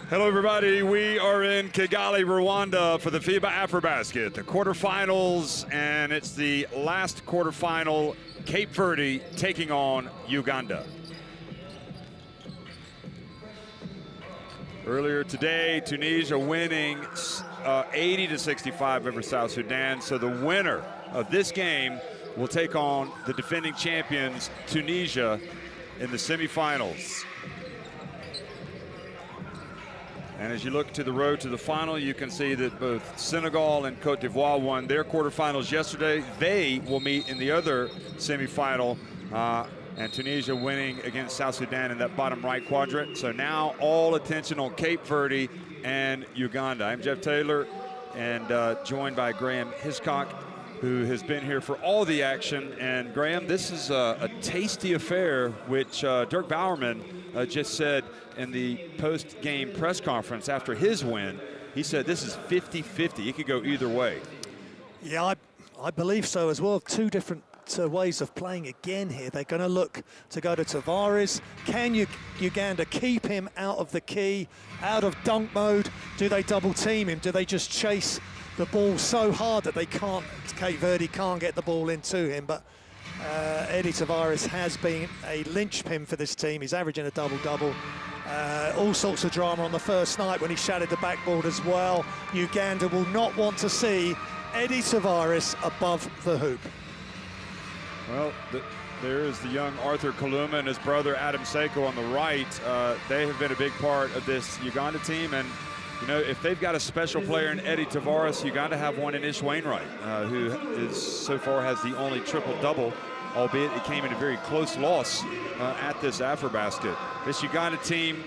Hello, everybody. We are in Kigali, Rwanda for the FIBA AfroBasket, the quarterfinals, and it's the last quarterfinal. Cape Verde taking on Uganda. Earlier today, Tunisia winning 80-65 over South Sudan. So the winner of this game will take on the defending champions, Tunisia, in the semifinals. And as you look to the road to the final, you can see that both Senegal and Cote d'Ivoire won their quarterfinals yesterday. They will meet in the other semifinal, and Tunisia winning against South Sudan in that bottom right quadrant. So now all attention on Cape Verde and Uganda. I'm Jeff Taylor, and joined by Graham Hiscock, who has been here for all the action. And Graham, this is a tasty affair, which Dirk Bowerman just said in the post-game press conference after his win. He said this is 50-50. It could go either way. Yeah, I believe so as well. Two different ways of playing again here. They're going to look to go to Tavares. Can Uganda keep him out of the key, out of dunk mode? Do they double team him? Do they just chase the ball so hard that Cape Verde can't get the ball into him? But Eddie Tavares has been a linchpin for this team. He's averaging a double-double. All sorts of drama on the first night when he shattered the backboard as well. Uganda will not want to see Eddie Tavares above the hoop. Well, there is the young Arthur Kaluma and his brother Adam Seiko on the right. They have been a big part of this Uganda team, and you know, if they've got a special player in Eddie Tavares, you got to have one in Ish Wainwright, who is so far has the only triple-double, albeit it came in a very close loss at this AfroBasket. This Uganda team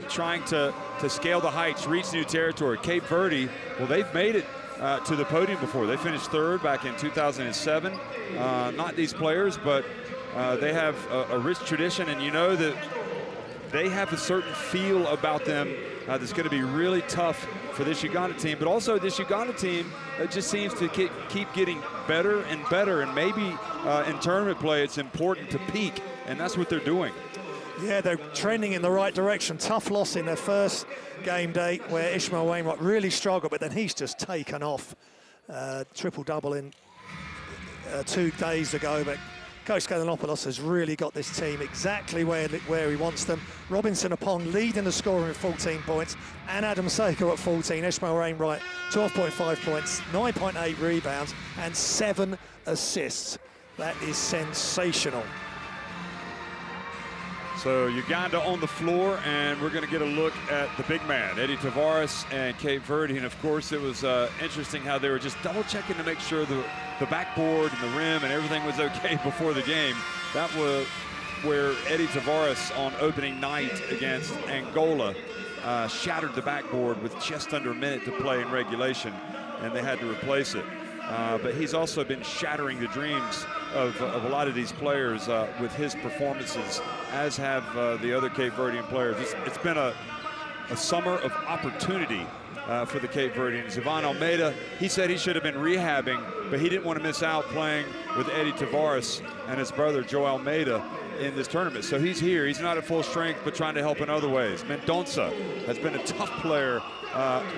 trying to scale the heights, reach new territory. Cape Verde, well, they've made it to the podium before. They finished third back in 2007. Not these players, but they have a rich tradition, and you know that they have a certain feel about them that's going to be really tough for this Uganda team. But also this Uganda team just seems to keep getting better and better. And maybe in tournament play, it's important to peak, and that's what they're doing. Yeah, they're trending in the right direction. Tough loss in their first game day where Ishmael Wainwright really struggled, but then he's just taken off. Triple-double in 2 days ago, but Coach Gallinopoulos has really got this team exactly where he wants them. Robinson Apong leading the scoring with 14 points, and Adam Seiko at 14. Ishmael Wainwright, 12.5 points, 9.8 rebounds, and 7 assists. That is sensational. So Uganda on the floor, and we're going to get a look at the big man, Eddie Tavares and Cape Verde. And of course, it was interesting how they were just double checking to make sure the backboard and the rim and everything was okay before the game. That was where Eddie Tavares on opening night against Angola shattered the backboard with just under a minute to play in regulation, and they had to replace it. But he's also been shattering the dreams of a lot of these players with his performances, as have the other Cape Verdean players. It's been a summer of opportunity for the Cape Verdeans. Ivan Almeida, he said he should have been rehabbing, but he didn't want to miss out playing with Eddie Tavares and his brother Joe Almeida in this tournament. So he's here. He's not at full strength, but trying to help in other ways. Mendonça has been a tough player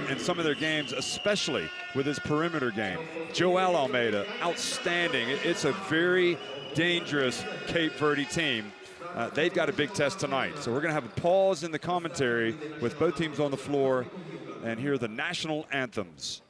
in some of their games, especially with his perimeter game. Joel Almeida, outstanding. It's a very dangerous Cape Verde team. They've got a big test tonight. So we're going to have a pause in the commentary with both teams on the floor and hear the national anthems.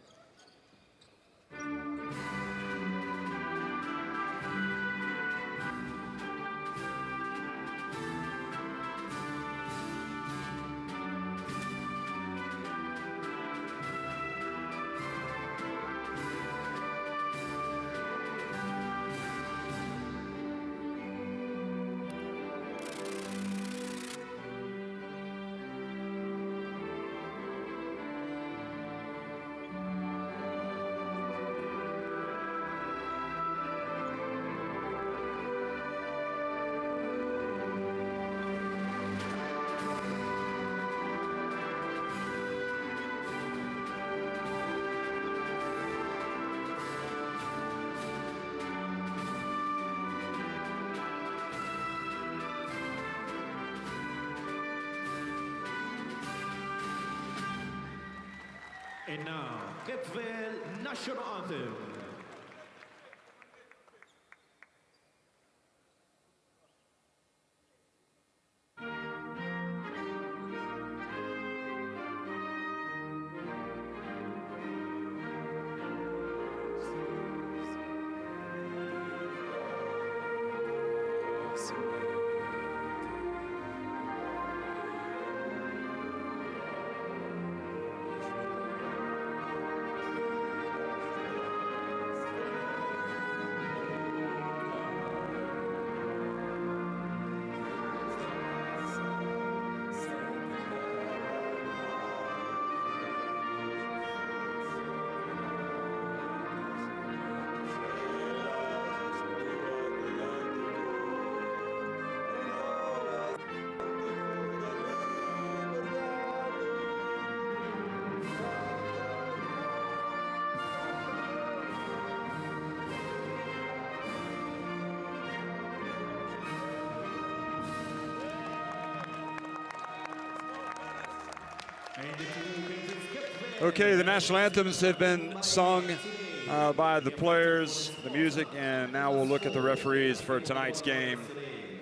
And now, Cape Verde National Anthem. Okay, the national anthems have been sung by the players, the music, and now we'll look at the referees for tonight's game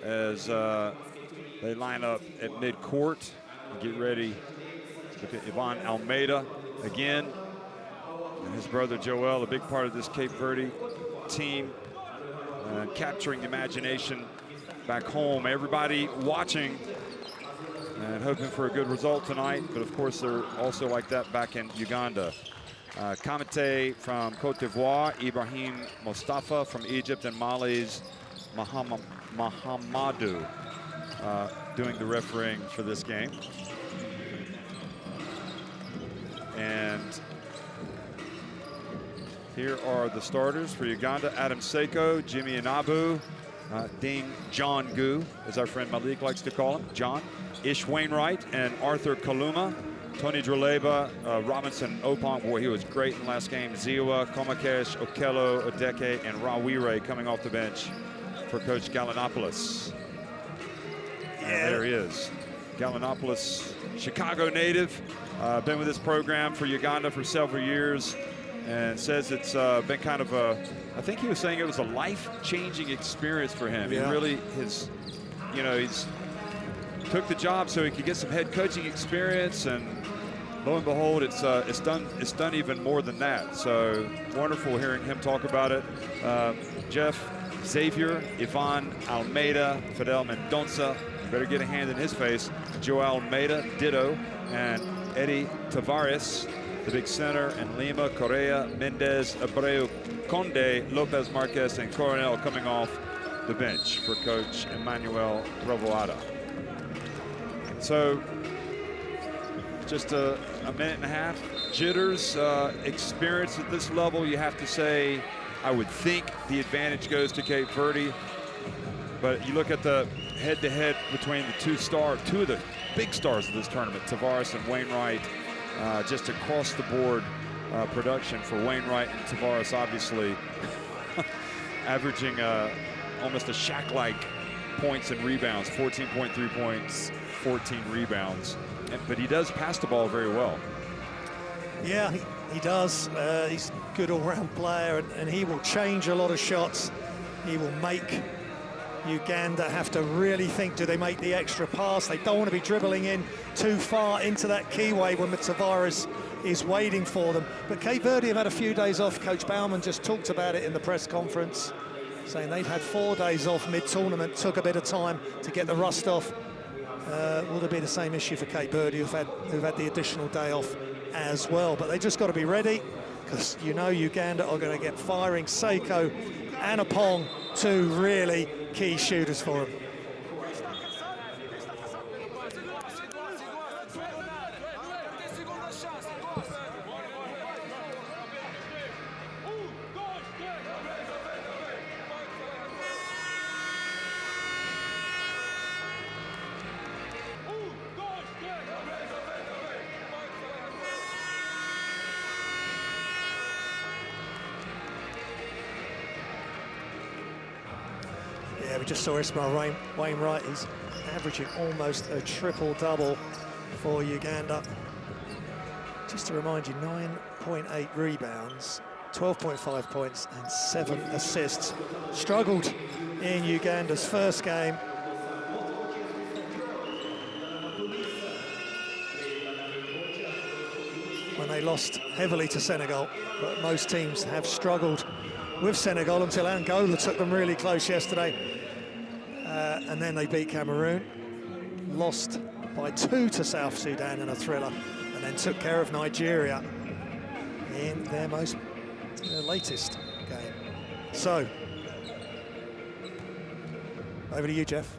as they line up at mid-court and get ready. Look at Ivan Almeida again, and his brother Joel, a big part of this Cape Verde team, capturing the imagination back home. Everybody watching and hoping for a good result tonight, but of course they're also like that back in Uganda. Kamite from Cote d'Ivoire, Ibrahim Mustafa from Egypt, and Mali's Mahamadou doing the refereeing for this game. And here are the starters for Uganda: Adam Seiko, Jimmy Inabu, Dame John Gu, as our friend Malik likes to call him, John. Ish Wainwright and Arthur Kaluma, Tony Draleba, Robinson Opong, boy, he was great in the last game. Ziwa, Komakesh, Okello, Odeke, and Rawire coming off the bench for Coach Gallinopoulos. And there he is. Gallinopoulos, Chicago native, been with this program for Uganda for several years, and says it's been kind of a, I think he was saying it was a life-changing experience for him. Yeah. He really, he's took the job so he could get some head coaching experience, and lo and behold, it's done even more than that. So wonderful hearing him talk about it. Jeff, Xavier, Ivan Almeida, Fidel Mendonça, better get a hand in his face. Joel Almeida, ditto, and Eddie Tavares, the big center, and Lima, Correa, Mendez, Abreu, Conde, Lopez Marquez, and Coronel coming off the bench for Coach Emmanuel Trovoada. So just a minute and a half. Jitters, experience at this level, you have to say, I would think the advantage goes to Cape Verde. But you look at the head-to-head between the two of the big stars of this tournament, Tavares and Wainwright, just across the board production for Wainwright and Tavares, obviously averaging almost a Shaq-like points and rebounds, 14.3 points, 14 rebounds, but he does pass the ball very well. Yeah, he does. He's a good all-round player, and he will change a lot of shots. He will make Uganda have to really think, do they make the extra pass? They don't want to be dribbling in too far into that keyway when Tavares is waiting for them. But Cape Verde have had a few days off. Coach Baumann just talked about it in the press conference, saying they've had 4 days off mid-tournament, took a bit of time to get the rust off. Will there be the same issue for Cape Verde, who've had the additional day off as well? But they just got to be ready, because you know Uganda are going to get firing. Seiko and Opong, two really key shooters for them. Yeah, we just saw Ismail Wainwright. He's averaging almost a triple-double for Uganda. Just to remind you, 9.8 rebounds, 12.5 points and 7 assists. Struggled in Uganda's first game. When they lost heavily to Senegal, but most teams have struggled with Senegal until Angola took them really close yesterday. And then they beat Cameroon, lost by 2 to South Sudan in a thriller, and then took care of Nigeria in their latest game. So, over to you, Jeff.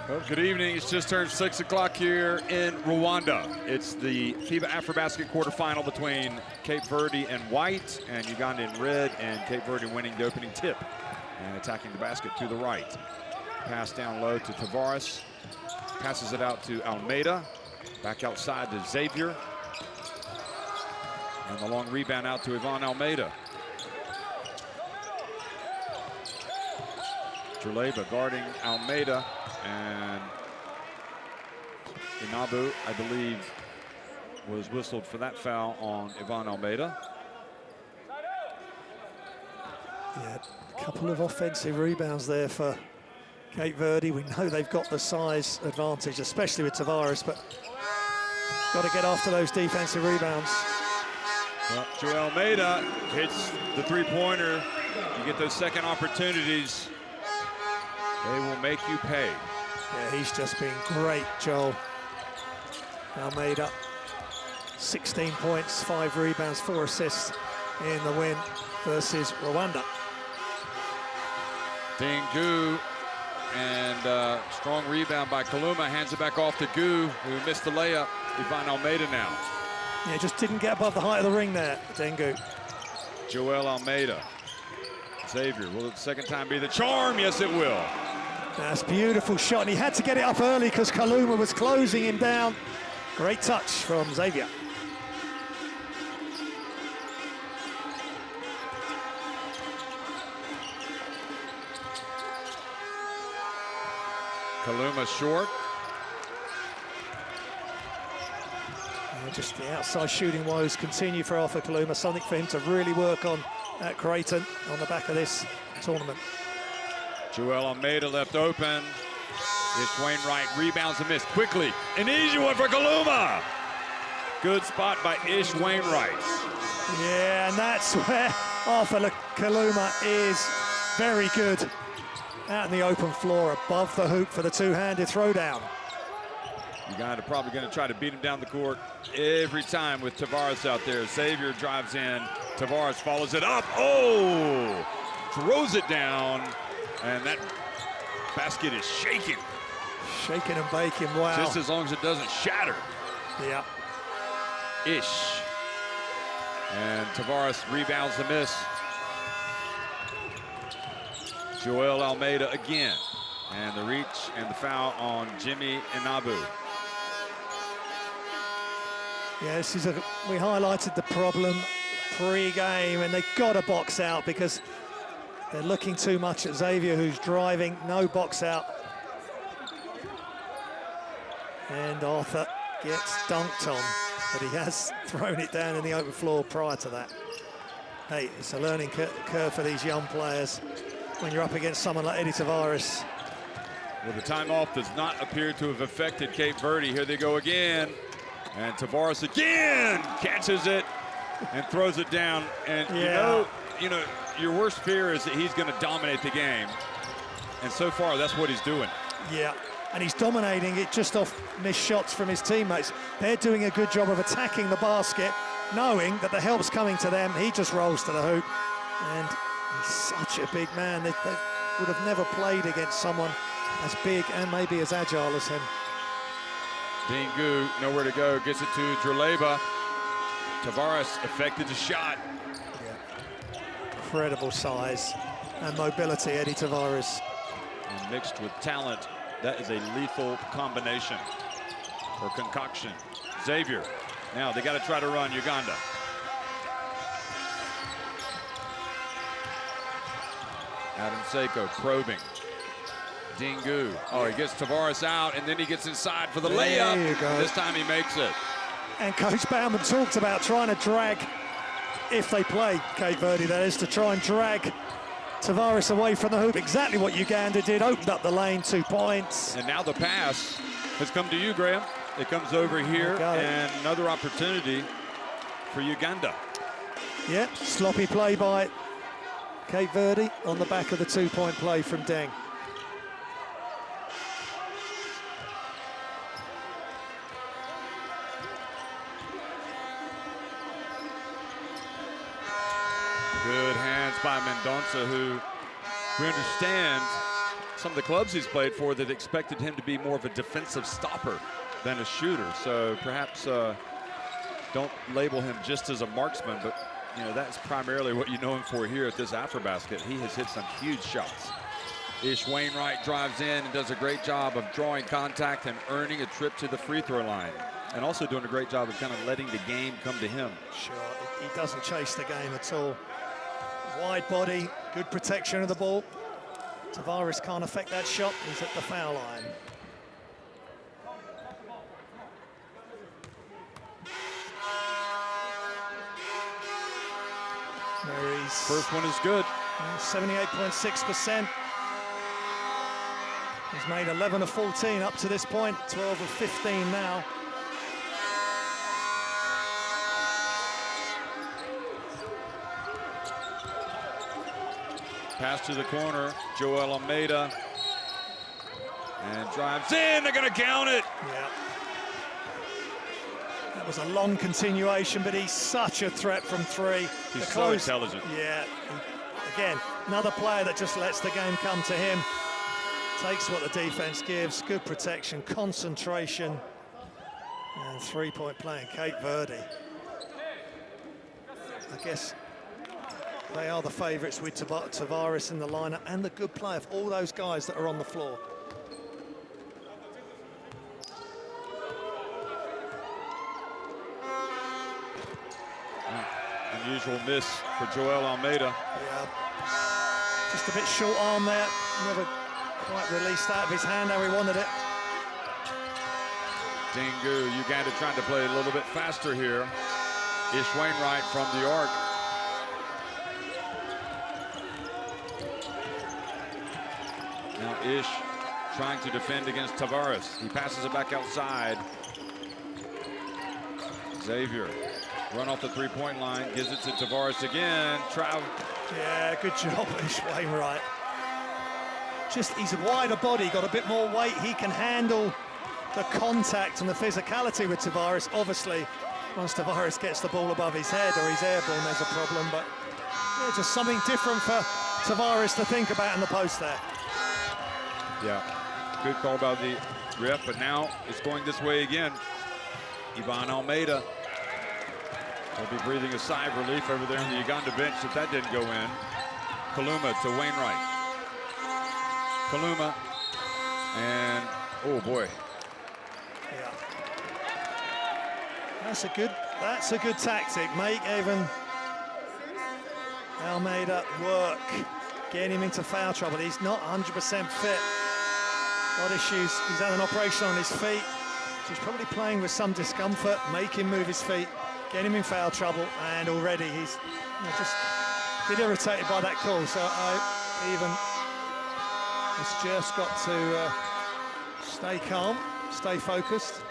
Well, good evening. It's just turned 6 o'clock here in Rwanda. It's the FIBA AfroBasket quarterfinal between Cape Verde in white and Uganda in red, and Cape Verde winning the opening tip and attacking the basket to the right. Pass down low to Tavares. Passes it out to Almeida. Back outside to Xavier. And the long rebound out to Ivan Almeida. Juleba guarding Almeida, and Inabu, I believe, was whistled for that foul on Ivan Almeida. Yeah, a couple of offensive rebounds there for Cape Verde. We know they've got the size advantage, especially with Tavares, but got to get after those defensive rebounds. Well, Joel Almeida hits the three-pointer. You get those second opportunities, they will make you pay. Yeah, he's just been great, Joel Almeida. 16 points, 5 rebounds, 4 assists in the win versus Rwanda. Dingu, and strong rebound by Kaluma, hands it back off to Gu, who missed the layup. Ivan Almeida now. Yeah, just didn't get above the height of the ring there, Dingu. Joel Almeida. Xavier, will the second time be the charm? Yes, it will. That's a beautiful shot, and he had to get it up early because Kaluma was closing him down. Great touch from Xavier. Kaluma short. Just the outside shooting woes continue for Arthur Kaluma, something for him to really work on at Creighton on the back of this tournament. Joel Almeida left open. Ish Wainwright rebounds and miss quickly. An easy one for Kaluma. Good spot by Ish Wainwright. Yeah, and that's where Arthur Kaluma is very good. Out in the open floor, above the hoop for the two-handed throwdown. Uganda probably going to try to beat him down the court every time with Tavares out there. Xavier drives in. Tavares follows it up. Oh! Throws it down. And that basket is shaking. Shaking and baking, wow. Just as long as it doesn't shatter. Yeah. Ish. And Tavares rebounds the miss. Joel Almeida again. And the reach and the foul on Jimmy Inabu. Yeah, we highlighted the problem pre-game, and they got to box out because they're looking too much at Xavier, who's driving. No box out. And Arthur gets dunked on, but he has thrown it down in the open floor prior to that. Hey, it's a learning curve for these young players when you're up against someone like Eddie Tavares. Well, the time off does not appear to have affected Cape Verde. Here they go again. And Tavares again catches it and throws it down. And yeah. you know, your worst fear is that he's going to dominate the game. And so far, that's what he's doing. Yeah, and he's dominating it just off missed shots from his teammates. They're doing a good job of attacking the basket, knowing that the help's coming to them. He just rolls to the hoop. And he's such a big man. They would have never played against someone as big and maybe as agile as him. Dingu, nowhere to go, gets it to Juleba. Tavares affected the shot. Yeah. Incredible size and mobility, Eddie Tavares. And mixed with talent, that is a lethal combination or concoction. Xavier, now they got to try to run Uganda. Adam Seiko probing. Dingu. Oh, he gets Tavares out, and then he gets inside for the There layup. you go. This time he makes it. And Coach Baumann talked about trying to drag, if they play Cape Verde, that is, to try and drag Tavares away from the hoop. Exactly what Uganda did, opened up the lane, 2 points. And now the pass has come to you, Graham. It comes over here, Got it. and another opportunity for Uganda. Yep, sloppy play by Cape Verde on the back of the 2-point play from Deng. Good hands by Mendonça, who we understand some of the clubs he's played for that expected him to be more of a defensive stopper than a shooter. So perhaps don't label him just as a marksman, but you know that's primarily what you know him for here at this AfroBasket. He has hit some huge shots. Ish Wainwright drives in and does a great job of drawing contact and earning a trip to the free throw line, and also doing a great job of kind of letting the game come to him. Sure, he doesn't chase the game at all. Wide body, good protection of the ball. Tavares can't affect that shot, he's at the foul line. Mary's First one is good. 78.6%. He's made 11 of 14 up to this point, 12 of 15 now. Pass to the corner, Joel Almeida, and drives in, they're gonna count it. Yeah. That was a long continuation, but he's such a threat from three. He's The so intelligent. Yeah. Again, another player that just lets the game come to him. Takes what the defense gives, good protection, concentration, and 3-point play in Cape Verde. I guess they are the favourites with Tavares in the lineup and the good play of all those guys that are on the floor. Unusual miss for Joel Almeida. Yeah. Just a bit short arm there. Never quite released that of his hand how he wanted it. Dingu, Uganda trying to play a little bit faster here. Ish Wainwright from the arc. Now Ish trying to defend against Tavares. He passes it back outside. Xavier, run off the 3-point line, gives it to Tavares again. Yeah, good job, Ish Wainwright. Just, he's a wider body, got a bit more weight. He can handle the contact and the physicality with Tavares. Obviously, once Tavares gets the ball above his head or he's airborne, there's a problem. But yeah, just something different for Tavares to think about in the post there. Yeah, good call by the ref, but now it's going this way again. Ivan Almeida will be breathing a sigh of relief over there on the Uganda bench if that didn't go in. Kaluma to Wainwright. Kaluma, and oh boy. Yeah. That's a good tactic. Make even Almeida work, getting him into foul trouble. He's not 100% fit. Got issues. He's had an operation on his feet. So he's probably playing with some discomfort. Make him move his feet, get him in foul trouble, and already he's just a bit irritated by that call. So he's just got to stay calm, stay focused,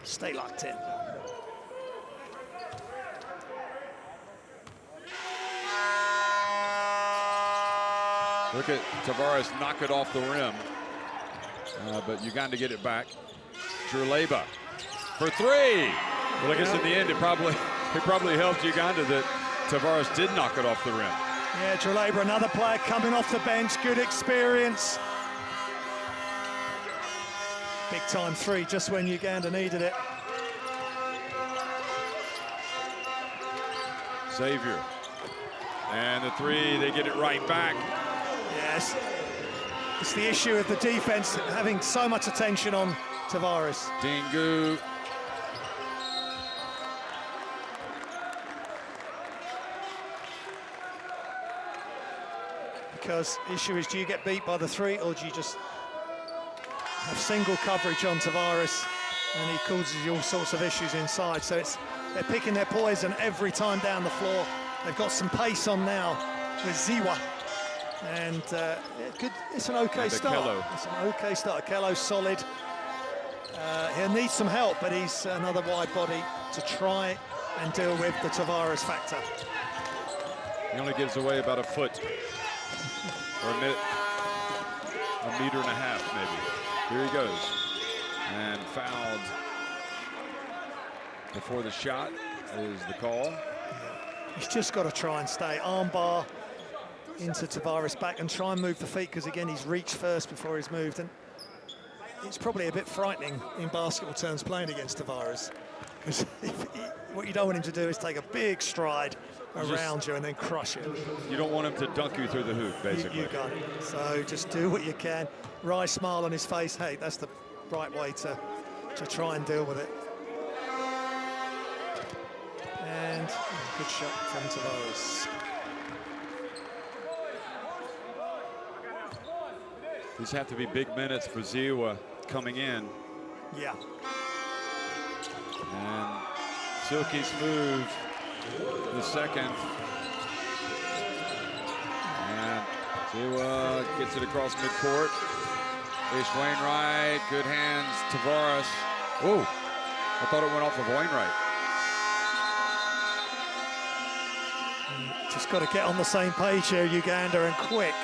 stay locked in. Look at Tavares knock it off the rim, but Uganda get it back. Jurleba for three. Well, I guess in the end, it probably helped Uganda that Tavares did knock it off the rim. Yeah, Jurleba, another player coming off the bench, good experience. Big time three, just when Uganda needed it. Xavier, and the three, they get it right back. Yes, it's the issue of the defense having so much attention on Tavares. Dingu. because the issue is, do you get beat by the three, or do you just have single coverage on Tavares and he causes you all sorts of issues inside? So they're picking their poison every time down the floor. They've got some pace on now with Ziwa. And it's an okay start. Akello. It's an okay start. Akello's solid. He'll need some help, but he's another wide body to try and deal with the Tavares factor. He only gives away about a foot, or a meter and a half, maybe. Here he goes, and fouled before the shot is the call. He's just got to try and stay armbar into Tavares' back and try and move the feet, because again, he's reached first before he's moved, and it's probably a bit frightening in basketball terms playing against Tavares, because what you don't want him to do is take a big stride around you and then crush it. You don't want him to dunk you through the hoop, basically. You got it. So just do what you can. Wry smile on his face. Hey, that's the right way to try and deal with it. And good shot from Tavares. These have to be big minutes for Ziwa coming in. Yeah. And silky smooth the second. And Ziwa gets it across midcourt. Ish Wainwright, good hands, Tavares. Oh, I thought it went off of Wainwright. Just got to get on the same page here, Uganda, and quick.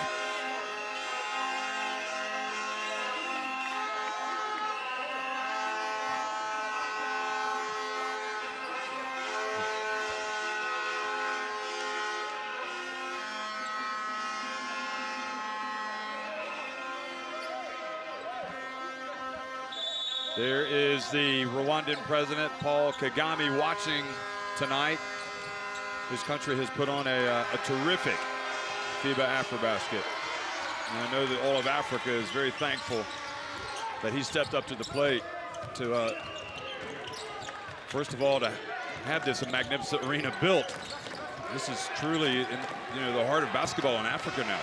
There is the Rwandan president, Paul Kagame, watching tonight. His country has put on a terrific FIBA AfroBasket. And I know that all of Africa is very thankful that he stepped up to the plate to, first of all, to have this magnificent arena built. This is truly in the heart of basketball in Africa now.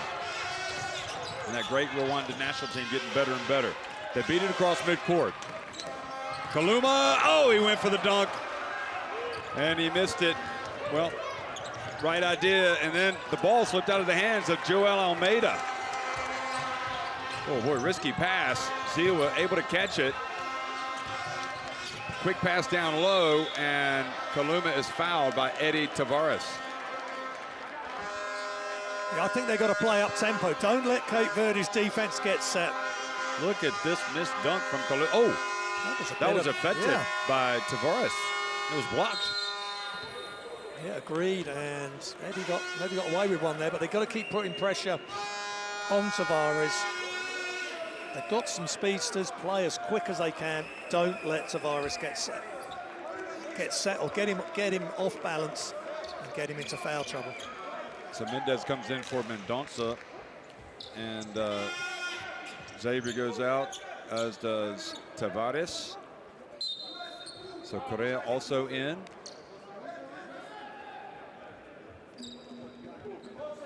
And that great Rwandan national team getting better and better. They beat it across midcourt. Kaluma, oh, he went for the dunk. And he missed it. Well, right idea, and then the ball slipped out of the hands of Joel Almeida. Oh boy, risky pass. Ziwa able to catch it. Quick pass down low, and Kaluma is fouled by Eddie Tavares. Yeah, I think they've got to play up tempo. Don't let Cape Verde's defense get set. Look at this missed dunk from Kaluma. Oh, that was effective by Tavares. It was blocked. Yeah, agreed, and maybe got away with one there, but they've got to keep putting pressure on Tavares. They've got some speedsters, play as quick as they can. Don't let Tavares get set or get him off balance and get him into foul trouble. So Mendez comes in for Mendonça, and Xavier goes out, as does Tavares. So Correa also in.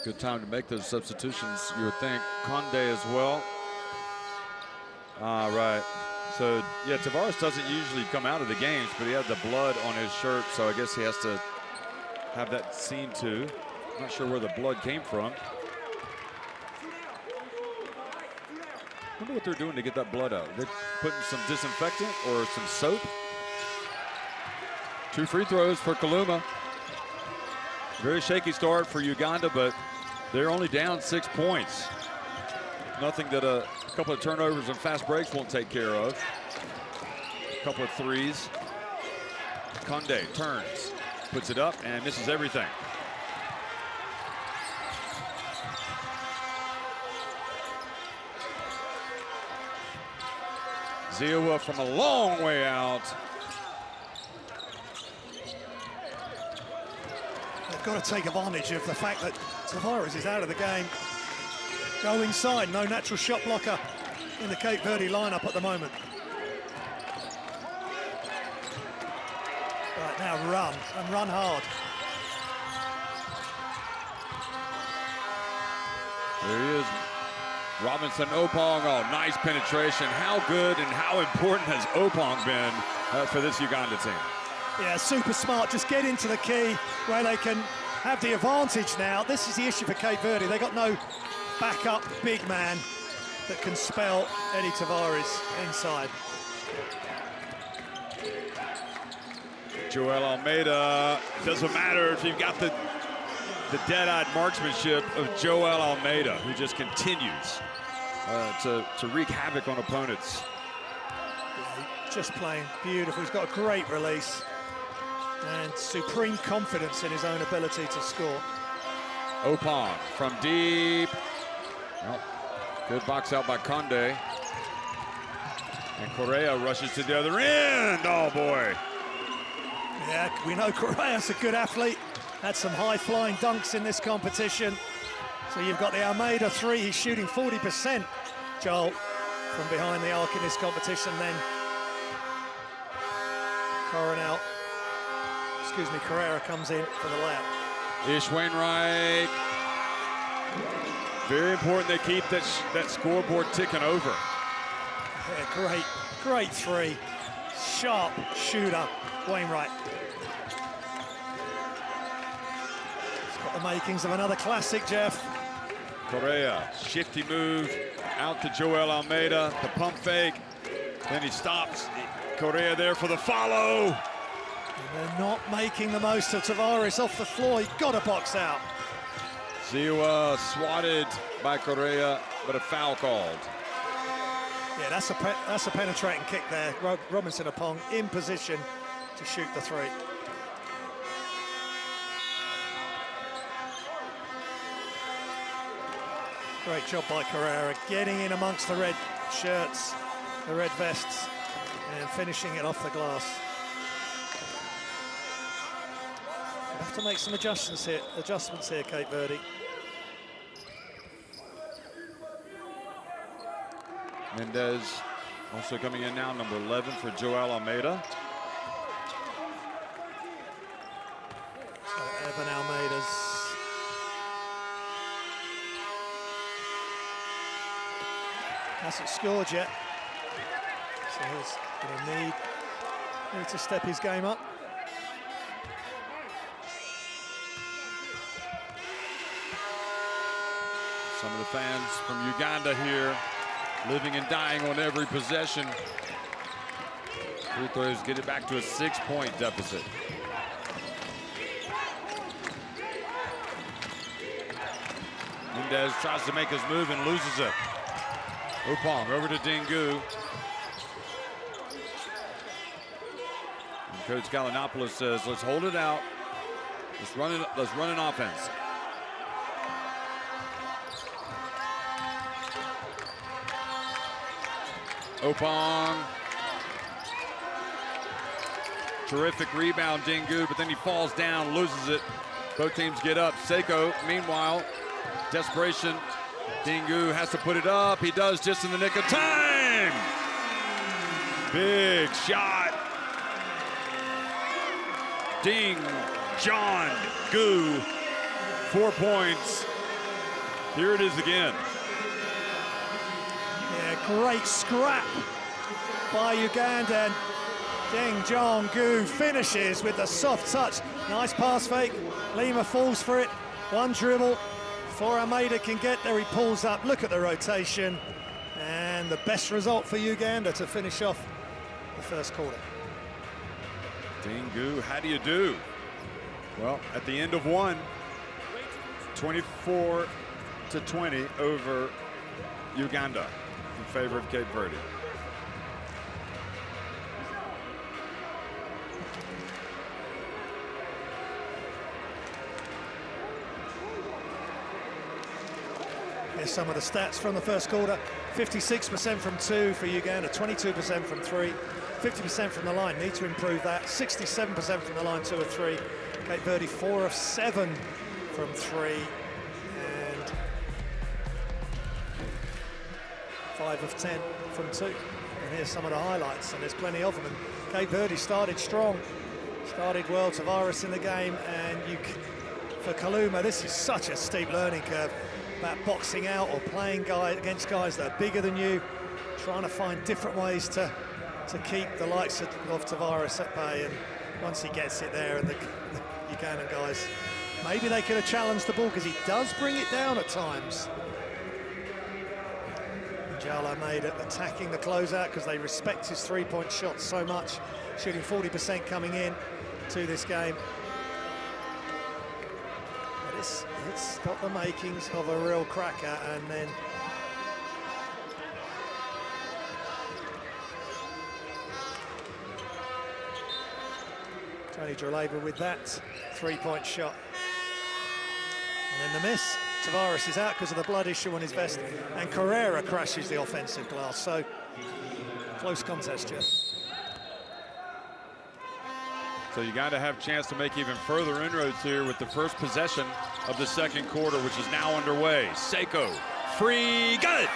Good time to make those substitutions, you would think. Conde as well. Right. So, yeah, Tavares doesn't usually come out of the games, but he had the blood on his shirt, so I guess he has to have that seen to. I'm not sure where the blood came from. I wonder what they're doing to get that blood out. They're putting some disinfectant or some soap. 2 free throws for Kaluma. Very shaky start for Uganda, but they're only down 6 points. Nothing that a couple of turnovers and fast breaks won't take care of. A couple of threes. Conde turns, puts it up, and misses everything. Ziwa from a long way out. They've got to take advantage of the fact that Tavares is out of the game. Go inside, no natural shot blocker in the Cape Verde lineup at the moment. Right, now run, and run hard. There he is. Robinson Opong, oh, nice penetration. How good and how important has Opong been for this Uganda team? Yeah, super smart. Just get into the key where they can have the advantage now. This is the issue for Cape Verde. They got no backup big man that can spell Eddie Tavares inside. Joel Almeida, it doesn't matter if you've got the dead-eyed marksmanship of Joel Almeida, who just continues to wreak havoc on opponents. Just playing beautiful. He's got a great release and supreme confidence in his own ability to score. Opong from deep. Well, good box out by Conde. And Correa rushes to the other end. Oh, boy. Yeah, we know Correa's a good athlete. Had some high-flying dunks in this competition. So you've got the Almeida three. He's shooting 40%, Joel, from behind the arc in this competition. Then Correa comes in for the layup. Ish Wainwright. Very important they keep that scoreboard ticking over. Yeah, great three. Sharp shooter, Wainwright. It's got the makings of another classic, Jeff. Correa, shifty move out to Joel Almeida, the pump fake. Then he stops. Correa there for the follow. And they're not making the most of Tavares off the floor. He got a box out. Ziwa swatted by Correa, but a foul called. Yeah, that's a penetrating kick there. Robinson Opong in position to shoot the three. Great job by Correa, getting in amongst the red shirts, the red vests, and finishing it off the glass. Have to make some adjustments here, Cape Verde. Mendez also coming in now, number 11 for Joel Almeida. So Evan Almeida's hasn't scored yet, so he's going to need to step his game up. Some of the fans from Uganda here, living and dying on every possession. Free throws get it back to a 6-point deficit. Mendez tries to make his move and loses it. Opong over to Dingu. And Coach Gallinopoulos says, let's hold it out. Let's run an offense. Opong. Terrific rebound, Dingu, but then he falls down, loses it. Both teams get up. Seiko, meanwhile, desperation. Dingu has to put it up. He does just in the nick of time. Big shot. Ding, John Gu, 4 points. Here it is again. Yeah, great scrap by Uganda. And Ding John Gu finishes with the soft touch. Nice pass fake. Lima falls for it. One dribble. Before Almeida can get there, he pulls up. Look at the rotation. And the best result for Uganda to finish off the first quarter. Dingu, how do you do? Well, at the end of one, 24-20 over Uganda in favor of Cape Verde. Here's some of the stats from the first quarter. 56% from two for Uganda, 22% from three, 50% from the line. Need to improve that. 67% from the line, 2 of 3. Cape Verde 4 of 7 from 3. And 5 of 10 from 2. And here's some of the highlights, and there's plenty of them. And Cape Verde started strong, started well. Tavares in the game, and for Kaluma, this is such a steep learning curve. about boxing out or playing against guys that are bigger than you, trying to find different ways to keep the likes of Tavares at bay. And once he gets it there, and the Ugandan guys, maybe they could have challenged the ball, because he does bring it down at times. Njala made it attacking the closeout because they respect his three-point shots so much, shooting 40% coming in to this game. But it's got the makings of a real cracker. And then Tony Draleva with that three-point shot. And then the miss. Tavares is out because of the blood issue on his vest, and Carrera crashes the offensive glass. So close contest, Jeff. So you got to have a chance to make even further inroads here with the first possession of the second quarter, which is now underway. Seiko, free, good!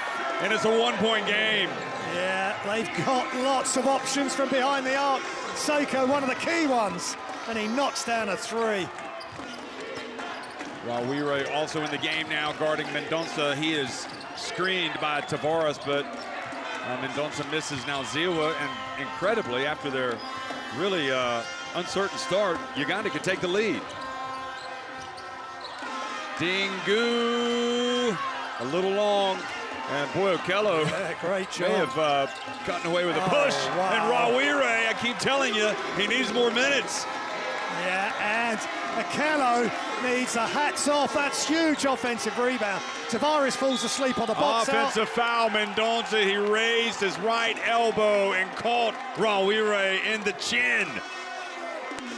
And it's a one-point game. Yeah, they've got lots of options from behind the arc. Seiko, one of the key ones, and he knocks down a three. Rawire also in the game now, guarding Mendonça. He is screened by Tavares, but Mendonça misses now Ziwa, and incredibly, after their really uncertain start, Uganda could take the lead. Dingu, a little long, and boy, Okello great job. may have gotten away with a push. Wow. And Rawire, I keep telling you, he needs more minutes. Yeah, and Okello needs a hats off. That's huge offensive rebound. Tavares falls asleep on the box Offensive foul, Mendonça. He raised his right elbow and caught Rawire in the chin.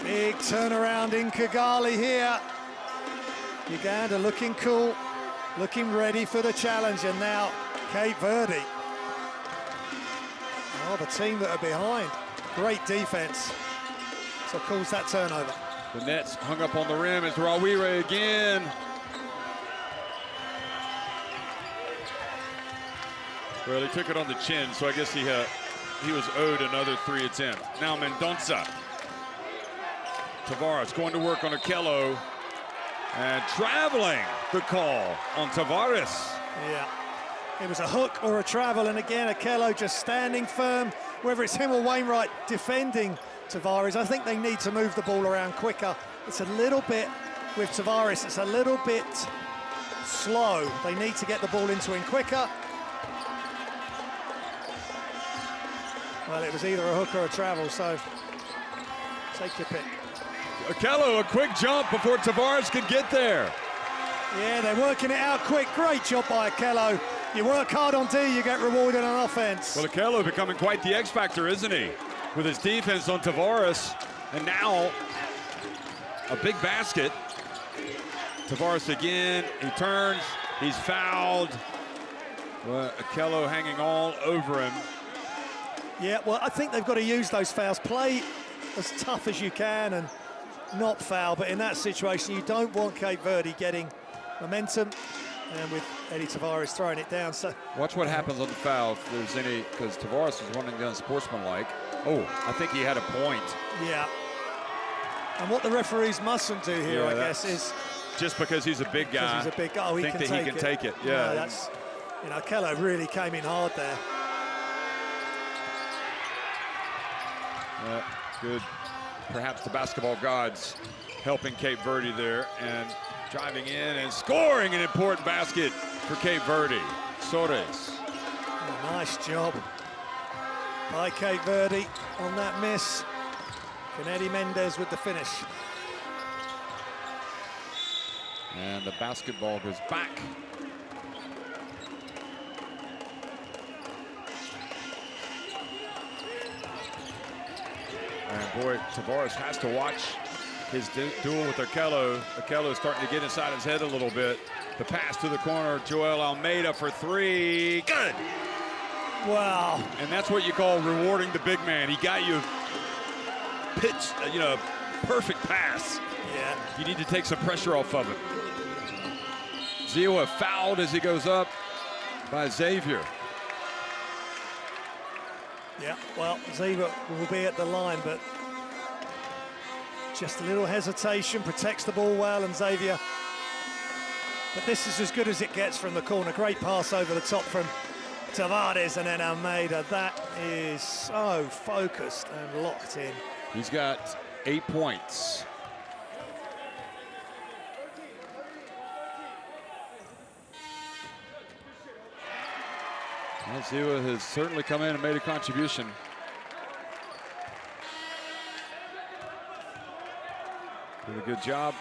Big turnaround in Kigali here. Uganda looking cool, looking ready for the challenge, and now Cape Verde. Oh, the team that are behind. Great defense. So calls that turnover. The Nets hung up on the rim. It's Rawire again. Well, he took it on the chin, so I guess he was owed another three attempt. Now Mendonça. Tavares going to work on Okello. And traveling the call on Tavares. Yeah, it was a hook or a travel, and again, Okello just standing firm, whether it's him or Wainwright defending Tavares. I think they need to move the ball around quicker. It's a little bit, with Tavares, it's a little bit slow. They need to get the ball into him quicker. Well, it was either a hook or a travel, so take your pick. Okello, a quick jump before Tavares could get there. Yeah, they're working it out quick. Great job by Okello. You work hard on D, you get rewarded on offense. Well, Okello becoming quite the X factor, isn't he? With his defense on Tavares, and now a big basket. Tavares again, he turns, he's fouled. Well, Okello hanging all over him. Yeah, well, I think they've got to use those fouls. Play as tough as you can and not foul, but in that situation, you don't want Cape Verde getting momentum, and with Eddie Tavares throwing it down. So watch what happens on the foul if there's any, because Tavares was running unsportsmanlike. Oh, I think he had a point. Yeah. And what the referees mustn't do here, Yeah, I guess, is just because he's a big guy. He's a big guy. Oh, he think can that he can take it. Yeah, no, that's, you know, Okello really came in hard there. Good. Perhaps the basketball gods helping Cape Verde there, and driving in and scoring an important basket for Cape Verde. Soares. Oh, nice job by Cape Verde on that miss. Kennedy Mendez with the finish. And the basketball goes back. And boy, Tavares has to watch his duel with Okello. Okello is starting to get inside his head a little bit. The pass to the corner, Joel Almeida for three. Good. Wow. And that's what you call rewarding the big man. He got you pitch, perfect pass. Yeah. You need to take some pressure off of it. Ziwa fouled as he goes up by Xavier. Yeah, well, Ziva will be at the line, but just a little hesitation, protects the ball well, and Xavier But this is as good as it gets from the corner. Great pass over the top from Tavares, and then Almeida. That is so focused and locked in. He's got 8 points. Well, Ziwa has certainly come in and made a contribution. Did a good job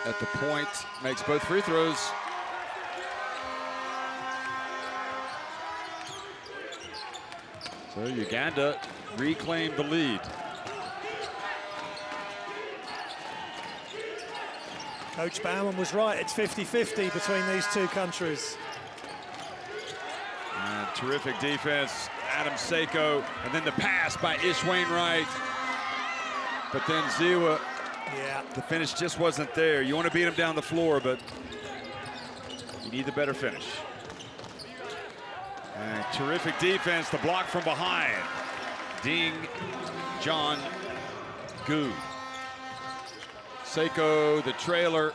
at the point, makes both free throws. So Uganda reclaimed the lead. Coach Baumann was right. It's 50-50 between these two countries. And terrific defense, Adam Seiko, and then the pass by Ish Wainwright. But then Ziwa, Yeah. the finish just wasn't there. You want to beat him down the floor, but you need the better finish. And terrific defense, the block from behind. Ding John Gu. Seiko, the trailer.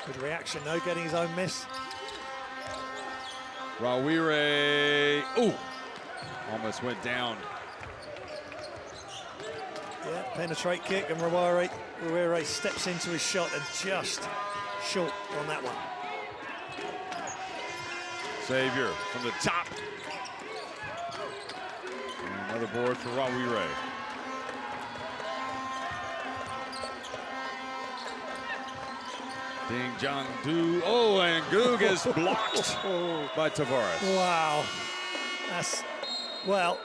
Good reaction, though, getting his own miss. Rawire, ooh, almost went down. Yeah, penetrate kick, and Rawire steps into his shot and just short on that one. Xavier from the top. And another board for Rawire. Ding Jong Du. Oh, and Gu gets blocked by Tavares. Wow. That's, well,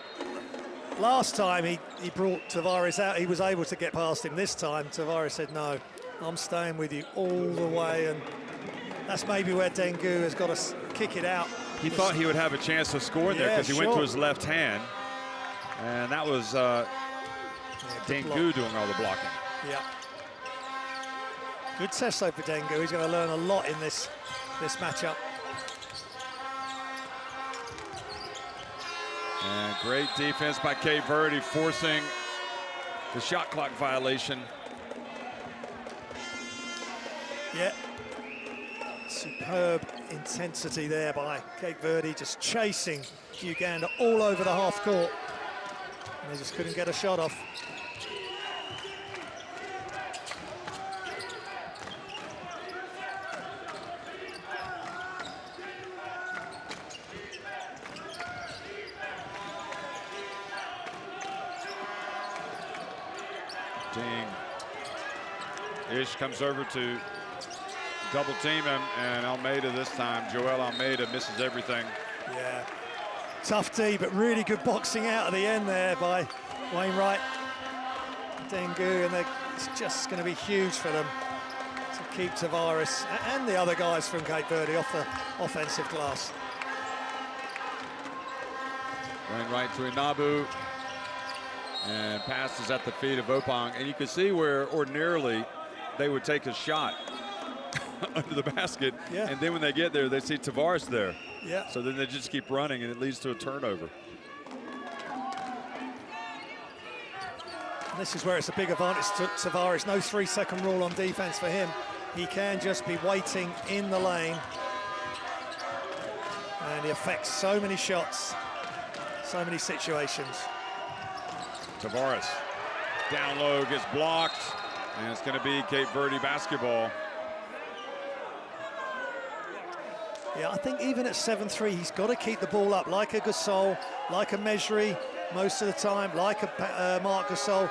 last time he brought Tavares out, he was able to get past him. This time, Tavares said, no, I'm staying with you all the way. And that's maybe where Dengu has got to kick it out. He thought he would have a chance of scoring there because he went to his left hand. And that was Dengu doing all the blocking. Yeah. Good test though for Dengu. He's going to learn a lot in this matchup. And great defense by Cape Verde, forcing the shot clock violation. Yeah. Superb intensity there by Cape Verde, just chasing Uganda all over the half court. And they just couldn't get a shot off. Ding. Ish comes over to double team him, and Almeida this time, Joel Almeida misses everything. Yeah. Tough D, but really good boxing out at the end there by Wainwright. Dengu, and it's just going to be huge for them to keep Tavares and the other guys from Cape Verde off the offensive glass. Wainwright to Inabu, and passes at the feet of Opong. And you can see where ordinarily they would take a shot under the basket, yeah. And then when they get there, they see Tavares there. Yeah. So then they just keep running, and it leads to a turnover. This is where it's a big advantage to Tavares. No 3-second rule on defense for him. He can just be waiting in the lane. And he affects so many shots, so many situations. Tavares down low, gets blocked, and it's going to be Cape Verde basketball. Yeah, I think even at 7-3, he's got to keep the ball up, like a Gasol, like a Mejri most of the time, like a Marc Gasol.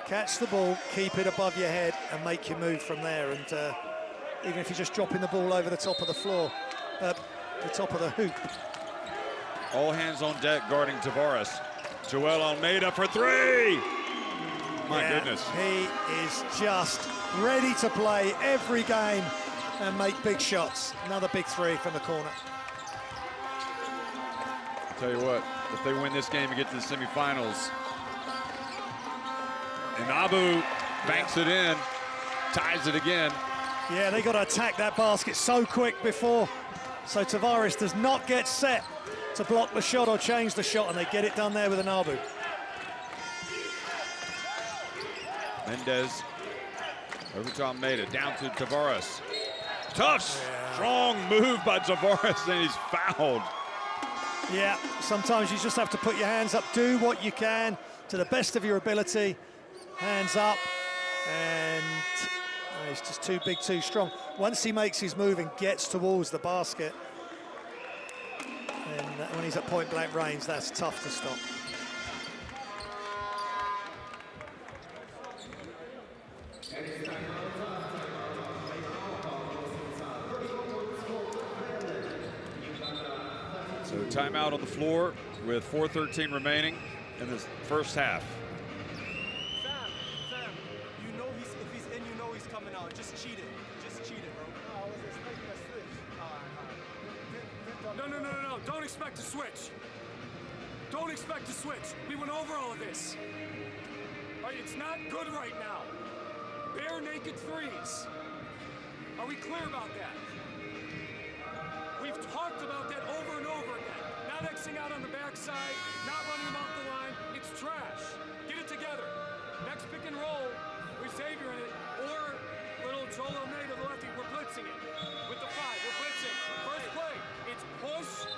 Catch the ball, keep it above your head, and make your move from there. And even if you're just dropping the ball over the top of the floor, the top of the hoop. All hands on deck guarding Tavares. Joel Almeida for three. My goodness. He is just ready to play every game and make big shots. Another big three from the corner. I'll tell you what, if they win this game and get to the semifinals, and Abu banks it in, ties it again. Yeah, they got to attack that basket so quick before, so Tavares does not get set to block the shot or change the shot, and they get it done there with an Abu. Mendez Over to Almeida, down to Tavares. Tough, strong move by Tavares, and he's fouled. Yeah, sometimes you just have to put your hands up, do what you can to the best of your ability. Hands up, and he's just too big, too strong. Once he makes his move and gets towards the basket, and when he's at point blank range, that's tough to stop. So timeout on the floor with 4:13 remaining in the first half. Sam, you know if he's in, you know he's coming out. Just cheat it. Just cheat it, bro. I was expecting a switch. No. Don't expect to switch. Don't expect to switch. We went over all of this. All right, it's not good right now. Bare naked threes. Are we clear about that? We've talked about that over and over again. Not Xing out on the backside, not running him off the line. It's trash. Get it together. Next pick and roll with Xavier in it, or little Joel Almeida, the lefty. We're blitzing it with the 5. We're blitzing. First play. It's push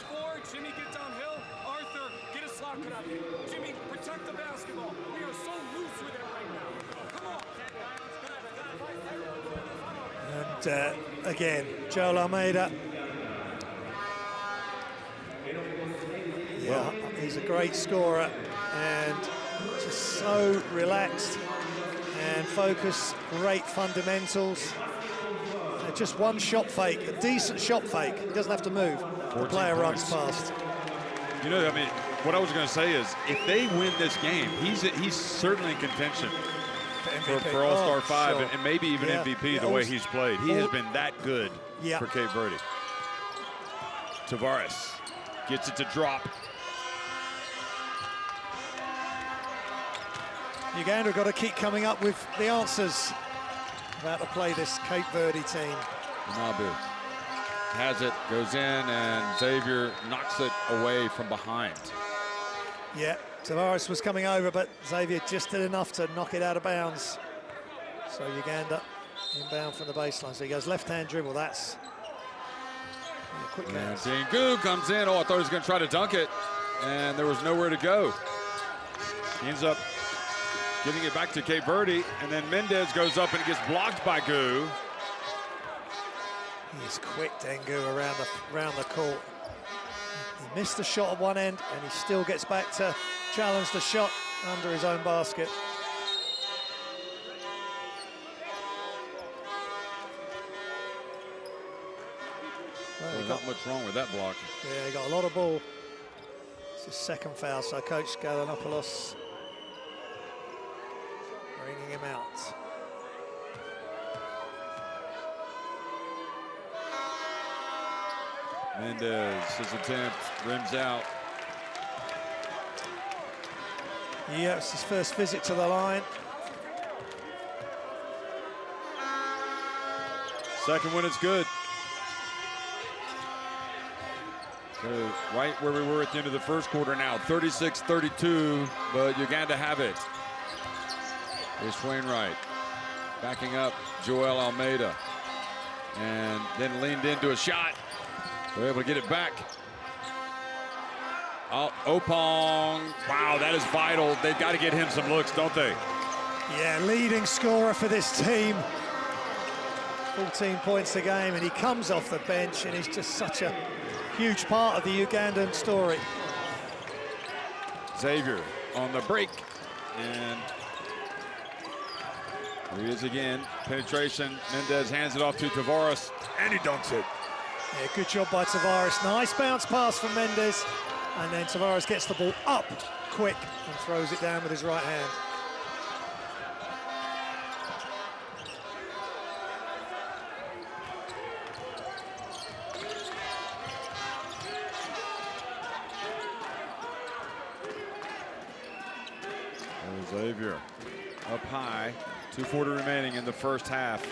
forward. Jimmy get downhill. Arthur, get a slot cut out here. Jimmy, protect the basketball. We are so loose with it right now. Come on. And again, Joel Almeida. Yeah, he's a great scorer and just so relaxed and focused. Great fundamentals. Just one shot fake, a decent shot fake. He doesn't have to move. The player runs past. You know, I mean, what I was going to say is, if they win this game, he's certainly in contention for All-Star 5 sure. and maybe even MVP the way he's played. He has been that good for Cape Verde. Tavares gets it to drop. Uganda got to keep coming up with the answers about to play this Cape Verde team. Nabu has it, goes in, and Xavier knocks it away from behind. Yeah, Tavares was coming over, but Xavier just did enough to knock it out of bounds. So Uganda inbound from the baseline. So he goes left-hand dribble. That's quick hands. Dengu comes in. Oh, I thought he was going to try to dunk it, and there was nowhere to go. He ends up giving it back to Cape Verde, and then Mendez goes up and it gets blocked by Gu. He's quick, Dengu, around the court. He missed the shot at one end, and he still gets back to challenge the shot under his own basket. Well, not much wrong with that block. Yeah, he got a lot of ball. It's his second foul, so Coach Galanopoulos bringing him out. Mendez, his attempt, rims out. Yeah, it's his first visit to the line. Second one is good. So right where we were at the end of the first quarter now, 36-32, but Uganda have it. Here's Wainwright backing up Joel Almeida, and then leaned into a shot. They're able to get it back. Oh, Opong, wow, that is vital. They've got to get him some looks, don't they? Yeah, leading scorer for this team. 14 points a game, and he comes off the bench, and he's just such a huge part of the Ugandan story. Xavier on the break, and here he is again. Penetration, Mendez hands it off to Tavares, and he dunks it. Yeah, good job by Tavares. Nice bounce pass from Mendez, and then Tavares gets the ball up quick and throws it down with his right hand. Xavier up high, 2:40 remaining in the first half.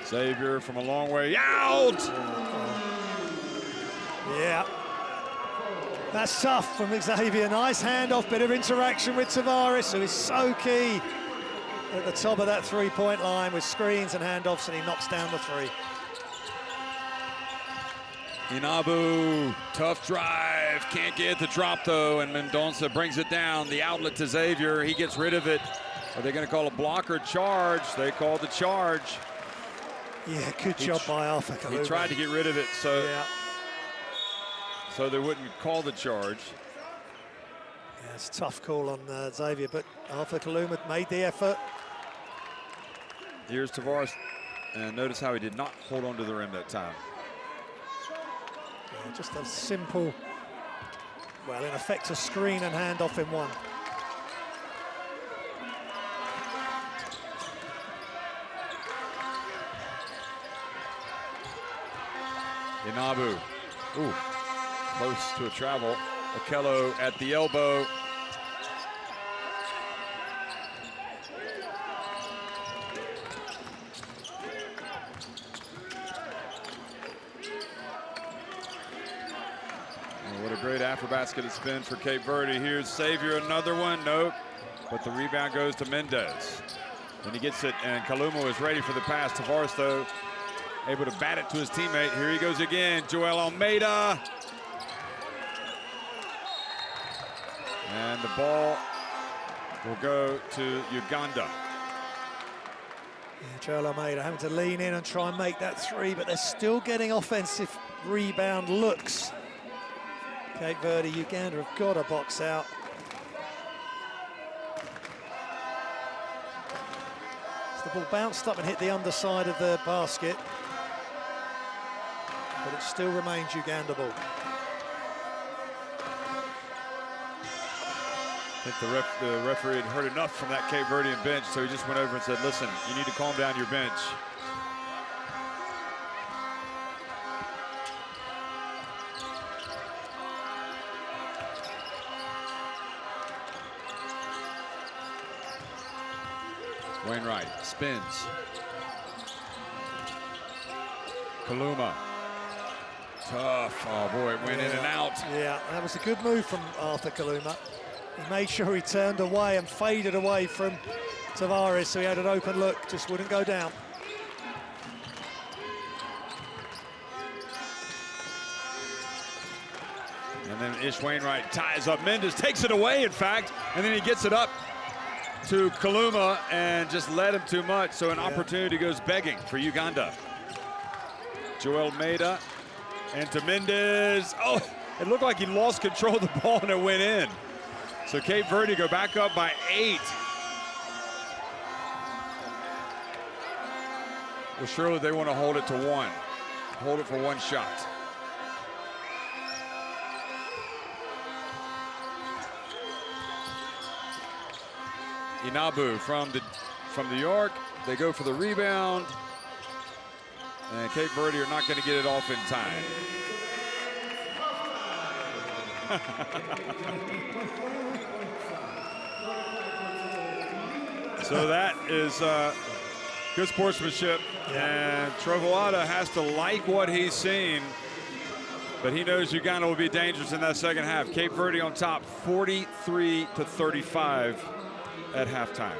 Xavier from a long way out. Yeah. That's tough from Xavier. Nice handoff, bit of interaction with Tavares, who is so key at the top of that three-point line with screens and handoffs, and he knocks down the three. Inabu, tough drive, can't get the drop though, and Mendonça brings it down. The outlet to Xavier, he gets rid of it. Are they going to call a block or charge? They called the charge. Yeah, good job by Arthur Kaluma. He tried to get rid of it, so yeah. So they wouldn't call the charge. Yeah, it's a tough call on Xavier, but Arthur Kaluma made the effort. Here's Tavares, and notice how he did not hold on to the rim that time. Yeah, just a simple, well, in effect, a screen and handoff in one. Inabu, ooh, close to a travel. Okello at the elbow. And what a great after basket it's been for Cape Verde. Here's Xavier, another one, nope. But the rebound goes to Mendez. And he gets it, and Kaluma is ready for the pass. Tavares, though, able to bat it to his teammate. Here he goes again, Joel Almeida. And the ball will go to Uganda. Yeah, Joel Almeida having to lean in and try and make that three, but they're still getting offensive rebound looks. Cape Verde, Uganda have got a box out. So the ball bounced up and hit the underside of the basket, but it still remains Uganda ball. I think the referee had heard enough from that Cape Verdean bench, so he just went over and said, listen, you need to calm down your bench. Wainwright spins. Kaluma. Tough. Oh, boy, it went in and out. Yeah, that was a good move from Arthur Kaluma. He made sure he turned away and faded away from Tavares, so he had an open look, just wouldn't go down. And then Ish Wainwright ties up. Mendez takes it away, in fact, and then he gets it up to Kaluma and just led him too much, so an opportunity goes begging for Uganda. Joel Almeida and to Mendez. Oh, it looked like he lost control of the ball and it went in. So Cape Verde go back up by 8. Well, surely they want to hold it to 1. Hold it for 1 shot. Inabu from New York. They go for the rebound. And Cape Verde are not going to get it off in time. So that is good sportsmanship. And Trovoada has to like what he's seen. But he knows Uganda will be dangerous in that second half. Cape Verde on top, 43-35 at halftime.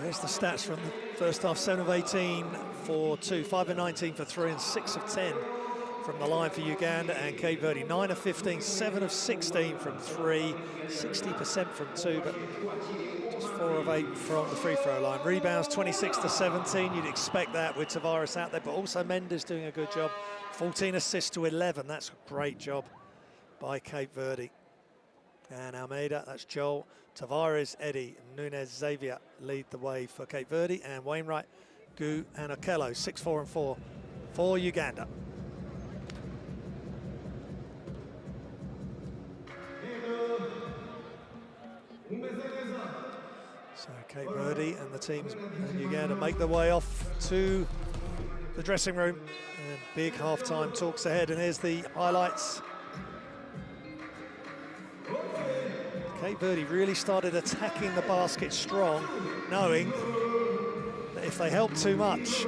Here's the stats from the first half: 7 of 18 for 2, 5 of 19 for 3, and 6 of 10 from the line for Uganda. And Cape Verde, 9 of 15, 7 of 16 from 3, 60% from 2, but just 4 of 8 from the free throw line. Rebounds 26-17. You'd expect that with Tavares out there, but also Mendez doing a good job. 14 assists to 11. That's a great job by Cape Verde. And Almeida, that's Joel. Tavares, Eddie, Nunez, Xavier lead the way for Cape Verde, and Wainwright, Gu, and Okello, 6, 4, and 4 for Uganda. So Cape Verde and the teams in Uganda make their way off to the dressing room, and big halftime talks ahead. And here's the highlights. Cape Verde really started attacking the basket strong, knowing if they help too much,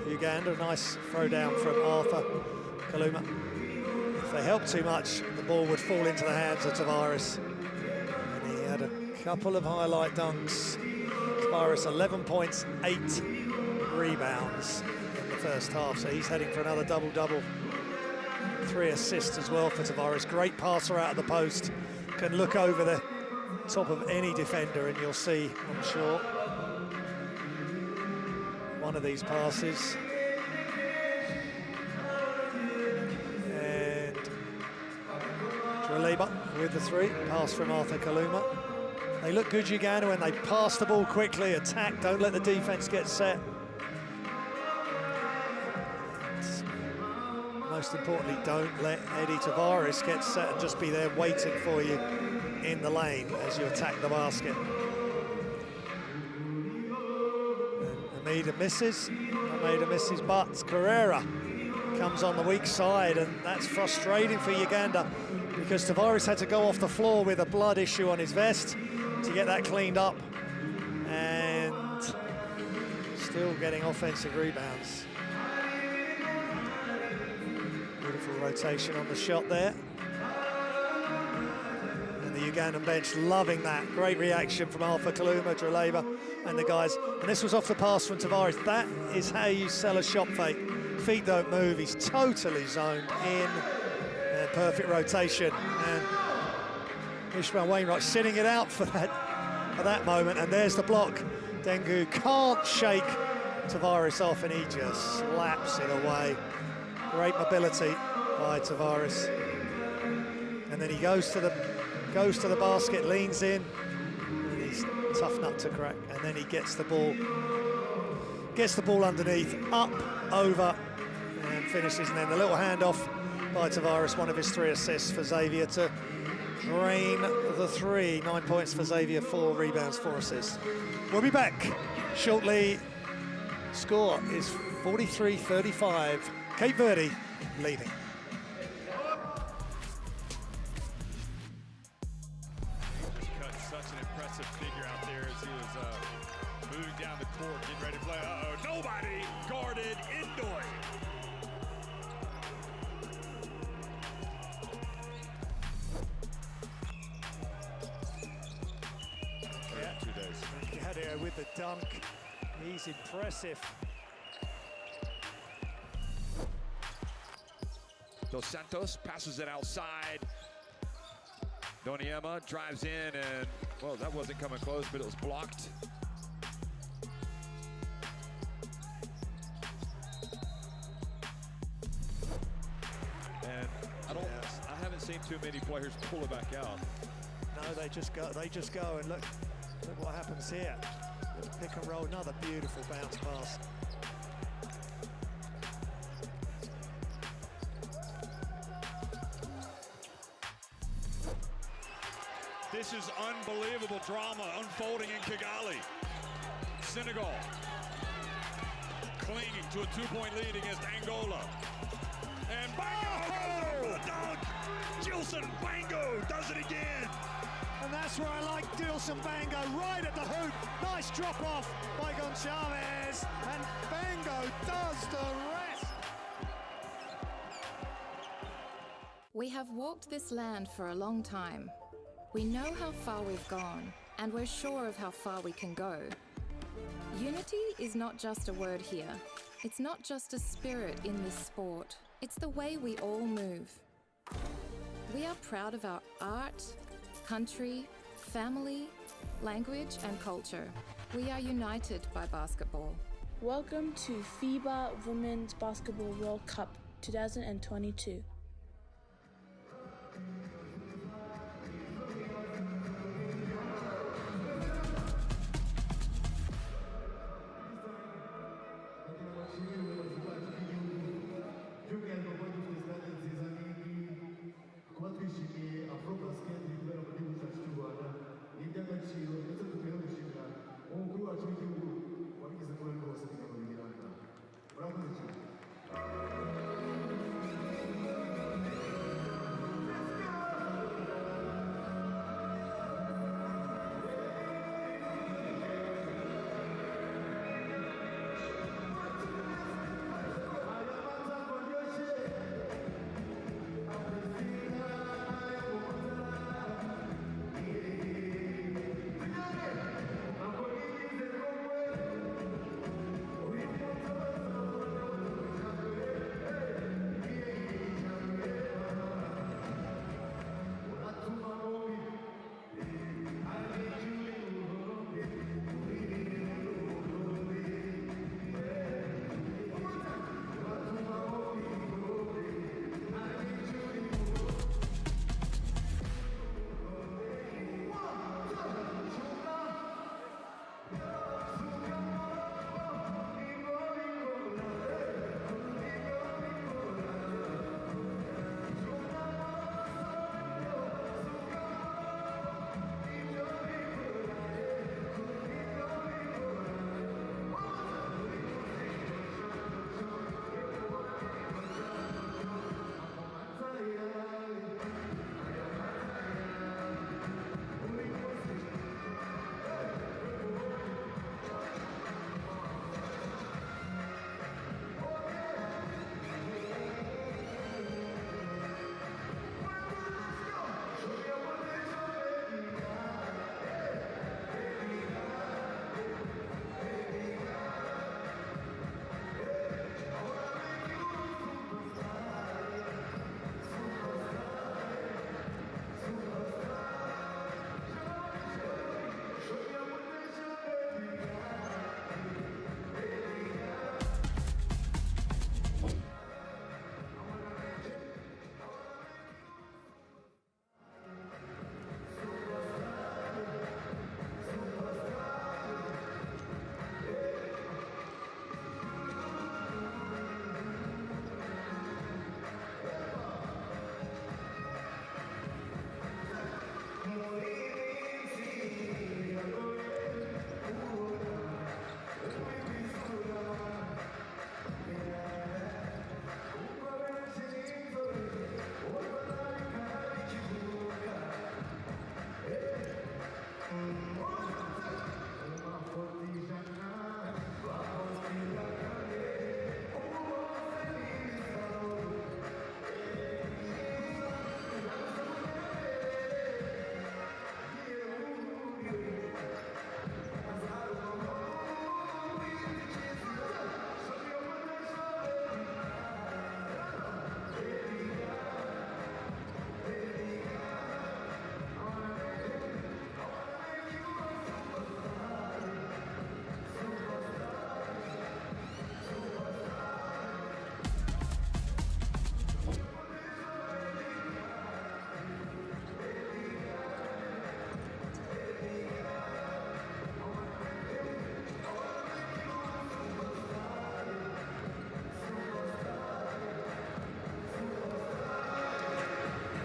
Uganda, nice throw down from Arthur Kaluma. If they help too much, the ball would fall into the hands of Tavares. And he had a couple of highlight dunks. Tavares 11 points, 8 rebounds in the first half, so he's heading for another double-double. 3 assists as well for Tavares. Great passer out of the post. Can look over the top of any defender and you'll see, I'm sure, one of these passes. And Draleba with the 3, pass from Arthur Kaluma. They look good, Uganda, when they pass the ball quickly, attack, don't let the defense get set. And most importantly, don't let Eddie Tavares get set and just be there waiting for you in the lane as you attack the basket. Amida misses, but Carrera comes on the weak side, and that's frustrating for Uganda because Tavares had to go off the floor with a blood issue on his vest to get that cleaned up, and still getting offensive rebounds. Beautiful rotation on the shot there. And the Ugandan bench loving that. Great reaction from Arthur Kaluma, Draleba, and the guys. And this was off the pass from Tavares. That is how you sell a shot fake. Feet don't move, he's totally zoned in. Perfect rotation. And Ishmael Wainwright sitting it out for that moment, and there's the block. Dengu can't shake Tavares off, and he just slaps it away. Great mobility by Tavares, and then he goes to the basket, leans in, and he's a tough nut to crack. And then he gets the ball underneath, up, over, and finishes. And then the little handoff by Tavares, one of his 3 assists for Xavier to drain the 3. 9 points for Xavier, 4 rebounds, 4 assists. We'll be back shortly. Score is 43-35. Cape Verde leading. Just cut such an impressive figure out there as he was moving down the court, getting ready to play. Uh-oh, nobody guarded Indoy. Gadio with the dunk. He's impressive. Dos Santos passes it outside. Doniema drives in, and, well, that wasn't coming close, but it was blocked. And I haven't seen too many players pull it back out. No, they just go, and look what happens here. With a pick and roll, another beautiful bounce pass. This is unbelievable drama unfolding in Kigali. Senegal clinging to a 2-point lead against Angola. And Bango goes up for the dunk. Gilson Bango does it again. And that's where I like Dilson Bango, right at the hoop. Nice drop off by Goncalves, and Bango does the rest. We have walked this land for a long time. We know how far we've gone, and we're sure of how far we can go. Unity is not just a word here. It's not just a spirit in this sport. It's the way we all move. We are proud of our art, country, family, language, and culture. We are united by basketball. Welcome to FIBA Women's Basketball World Cup 2022.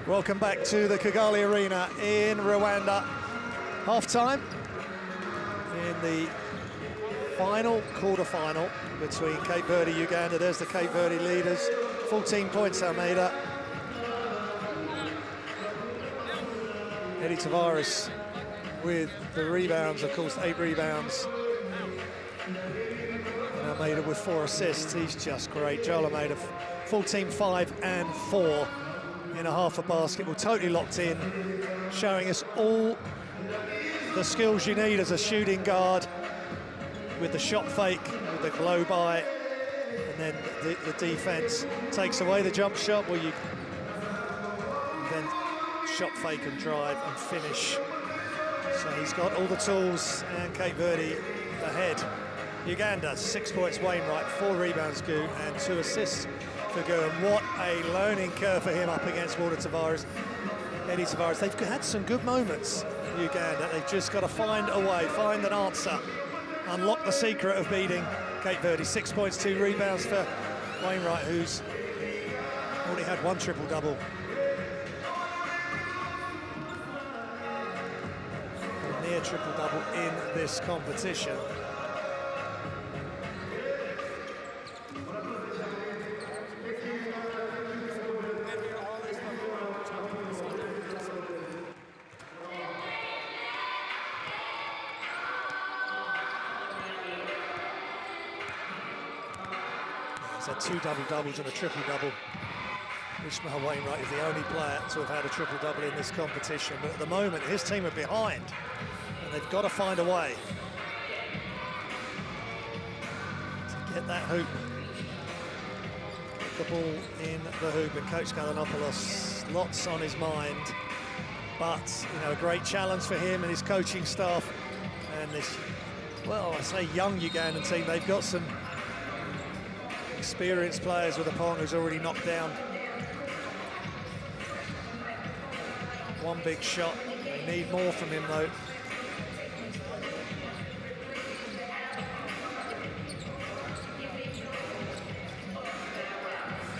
Welcome back to the Kigali Arena in Rwanda. Half-time in the final quarter-final between Cape Verde, Uganda. There's the Cape Verde leaders. 14 points, Almeida. Eddie Tavares with the rebounds, of course, 8 rebounds. And Almeida with 4 assists. He's just great. Joel Almeida, 14, 5 and 4 in a half a basketball, totally locked in, showing us all the skills you need as a shooting guard, with the shot fake, with the glow by, and then the defense takes away the jump shot, where you then shot fake and drive and finish. So he's got all the tools, and Cape Verde ahead. Uganda, 6 points Wainwright, 4 rebounds Gu, and 2 assists for Gu. And what a learning curve for him up against Walter Tavares. Eddie Tavares, they've had some good moments, Uganda. They've just got to find a way, find an answer, unlock the secret of beating Cape Verde. 6 points, 2 rebounds for Wainwright, who's already had 1 triple-double. Near triple-double in this competition. He's had 2 double-doubles and a triple-double. Ishmael Wainwright is the only player to have had a triple-double in this competition, but at the moment his team are behind, and they've got to find a way to get that hoop, get the ball in the hoop. And Coach Galanopoulos, lots on his mind, but you know, a great challenge for him and his coaching staff, and this, well, I say young Ugandan team. They've got some experienced players, with Apong, who's already knocked down 1 big shot. They need more from him, though.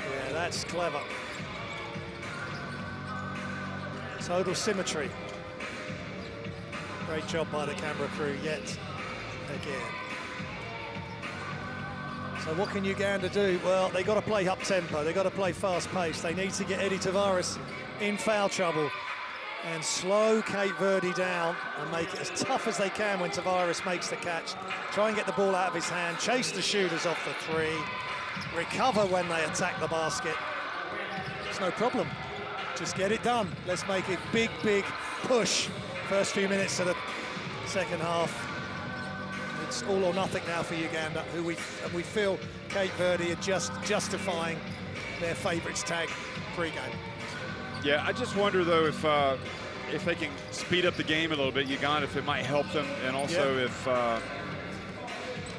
Yeah, that's clever. Total symmetry. Great job by the camera crew yet again. So what can Uganda do? Well, they got to play up tempo. They got to play fast pace. They need to get Eddie Tavares in foul trouble and slow Cape Verde down and make it as tough as they can when Tavares makes the catch. Try and get the ball out of his hand, chase the shooters off the 3, recover when they attack the basket. It's no problem. Just get it done. Let's make it big, big push. First few minutes of the second half. It's all or nothing now for Uganda, who we feel Cape Verde are just justifying their favourites tag pre-game. Yeah, I just wonder though if they can speed up the game a little bit, Uganda, if it might help them, and also if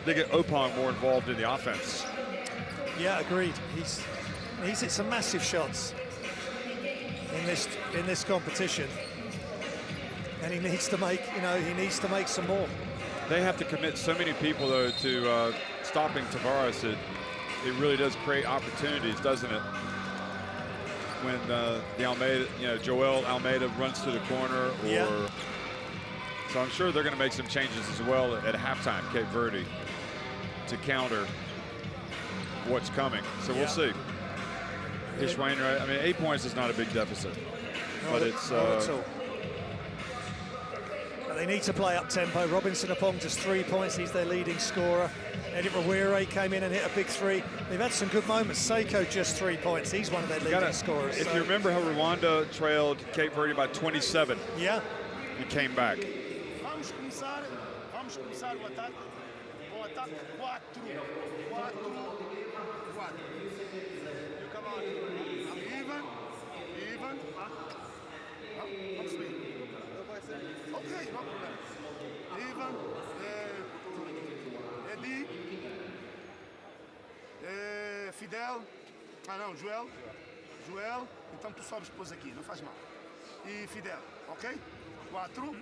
they get Opong more involved in the offense. Yeah, agreed. He's hit some massive shots in this competition, and he needs to make some more. They have to commit so many people though to stopping Tavares. It really does create opportunities, doesn't it? When the Almeida, Joel Almeida runs to the corner, or so I'm sure they're going to make some changes as well at halftime, Cape Verde, to counter what's coming. So we'll see. Ish Wainwright, I mean, 8 points is not a big deficit, but it's. They need to play up tempo. Robinson Apong just 3 points. He's their leading scorer. Eddie Rawire came in and hit a big 3. They've had some good moments. Seiko just 3 points. He's one of their leading scorers. If you remember how Rwanda trailed Cape Verde by 27, yeah, he came back. Vamos começar o ataque. O ataque 4. You come on. I'm even. Vamos subir. Okay, no problem. Even, Eddie, Fidel, Joel, então tu sobes depois aqui, não faz mal. E Fidel, ok? 4,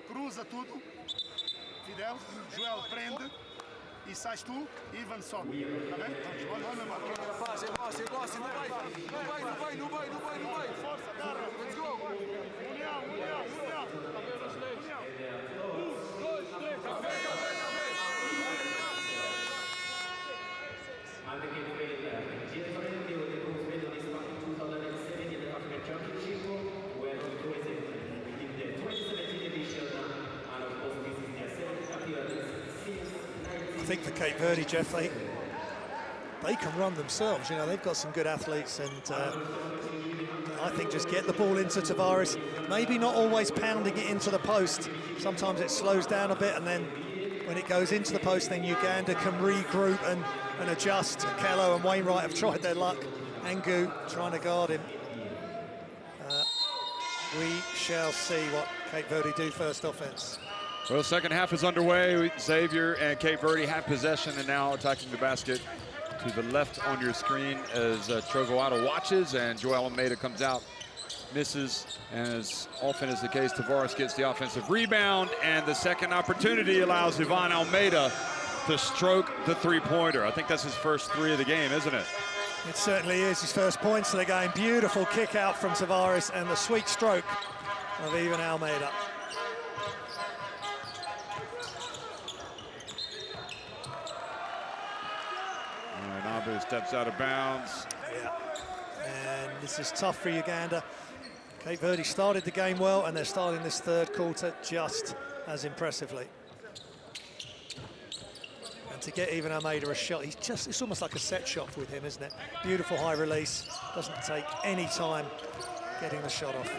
cruza tudo, Fidel, Joel prende, e sais tu, Ivan sobe. Tá bem? Vamos, meu irmão. Passe, não vai. Força, garra. Let's go. União. I think for Cape Verde, Jeff, they can run themselves. You know, they've got some good athletes, and I think just get the ball into Tavares. Maybe not always pounding it into the post. Sometimes it slows down a bit, and then when it goes into the post, then Uganda can regroup and adjust. Kello and Wainwright have tried their luck. Angu trying to guard him. We shall see what Cape Verde do first offense. Well, second half is underway. Xavier and Cape Verde have possession and now attacking the basket to the left on your screen as Trovoado watches and Joel Almeida comes out, misses, and as often is the case, Tavares gets the offensive rebound, and the second opportunity allows Ivan Almeida to stroke the three-pointer. I think that's his first three of the game, isn't it? It certainly is his first points of the game. Beautiful kick out from Tavares and the sweet stroke of Ivan Almeida. Nabu steps out of bounds. Yeah, and this is tough for Uganda. Cape Verde started the game well, and they're starting this third quarter just as impressively. And to get even Almeida a shot, it's almost like a set shot with him, isn't it? Beautiful high release, doesn't take any time getting the shot off.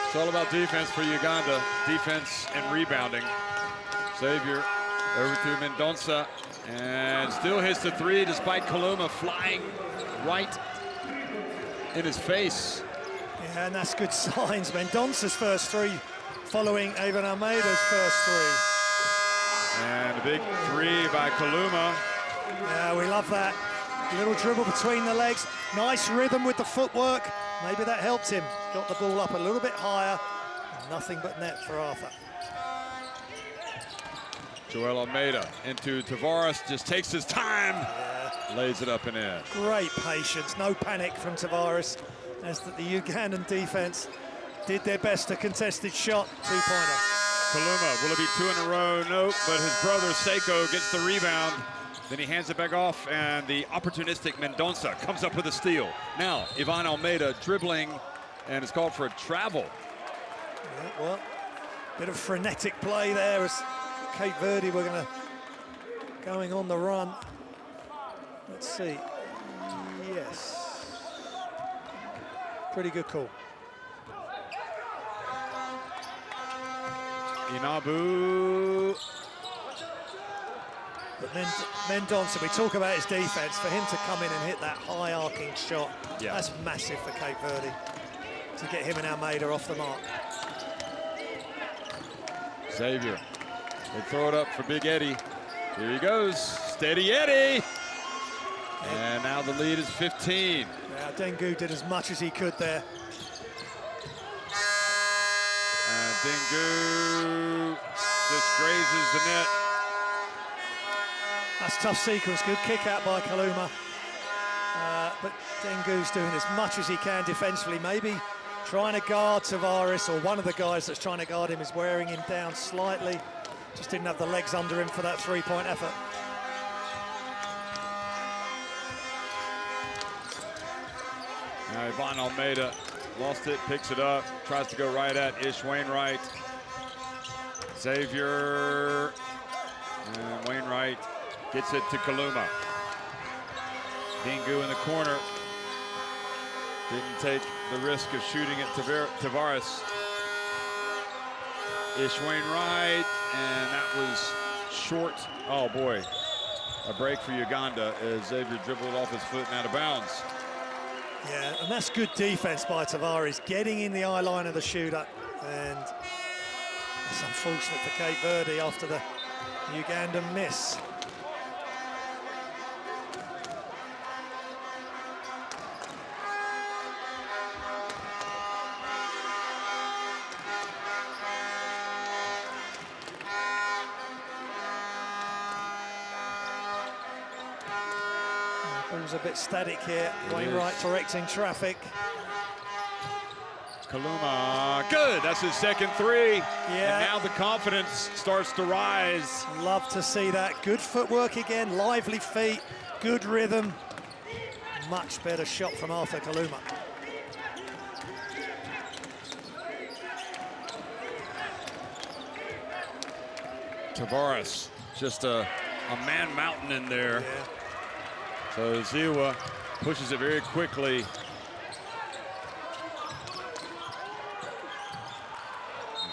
It's all about defense for Uganda, defense and rebounding. Xavier over to Mendonça, and still hits the three despite Kaluma flying right in his face. Yeah, and that's good signs. Mendonça's first three following Ivan Almeida's first three. And a big three by Kaluma. Yeah, we love that. Little dribble between the legs. Nice rhythm with the footwork. Maybe that helped him. Got the ball up a little bit higher. And nothing but net for Arthur. Joel Almeida into Tavares, just takes his time, lays it up and in. Great patience, no panic from Tavares, as the Ugandan defense did their best to contest his shot. Two-pointer. Kaluma, will it be two in a row? Nope, but his brother Seiko gets the rebound. Then he hands it back off, and the opportunistic Mendonça comes up with a steal. Now, Ivan Almeida dribbling, and it's called for a travel. Yeah, well, bit of frenetic play there as Cape Verde were going on the run. Let's see. Yes. Pretty good call. Inabu. But Mendonça, we talk about his defense, for him to come in and hit that high arcing shot, that's massive for Cape Verde, to get him and Almeida off the mark. Xavier, they throw it up for Big Eddie. Here he goes, steady Eddie. And now the lead is 15. Yeah, Dengu did as much as he could there. And Dengu just grazes the net. That's a tough sequence, good kick out by Kaluma. But Dengu's doing as much as he can defensively, maybe trying to guard Tavares, or one of the guys that's trying to guard him is wearing him down slightly. Just didn't have the legs under him for that three-point effort. Now Ivan Almeida lost it, picks it up, tries to go right at Ish Wainwright. Xavier and Wainwright gets it to Kaluma. Dengu in the corner. Didn't take the risk of shooting at Tavares. Ish Wainwright, and that was short. Oh boy, a break for Uganda as Xavier dribbled it off his foot and out of bounds. Yeah, and that's good defense by Tavares, getting in the eye line of the shooter, and it's unfortunate for Cape Verde after the Ugandan miss. Ball's a bit static here. Wainwright directing traffic. Kaluma, good. That's his second three. Yeah. And now the confidence starts to rise. Love to see that. Good footwork again, lively feet, good rhythm. Much better shot from Arthur Kaluma. Tavares, just a man mountain in there. Yeah. So Ziwa pushes it very quickly.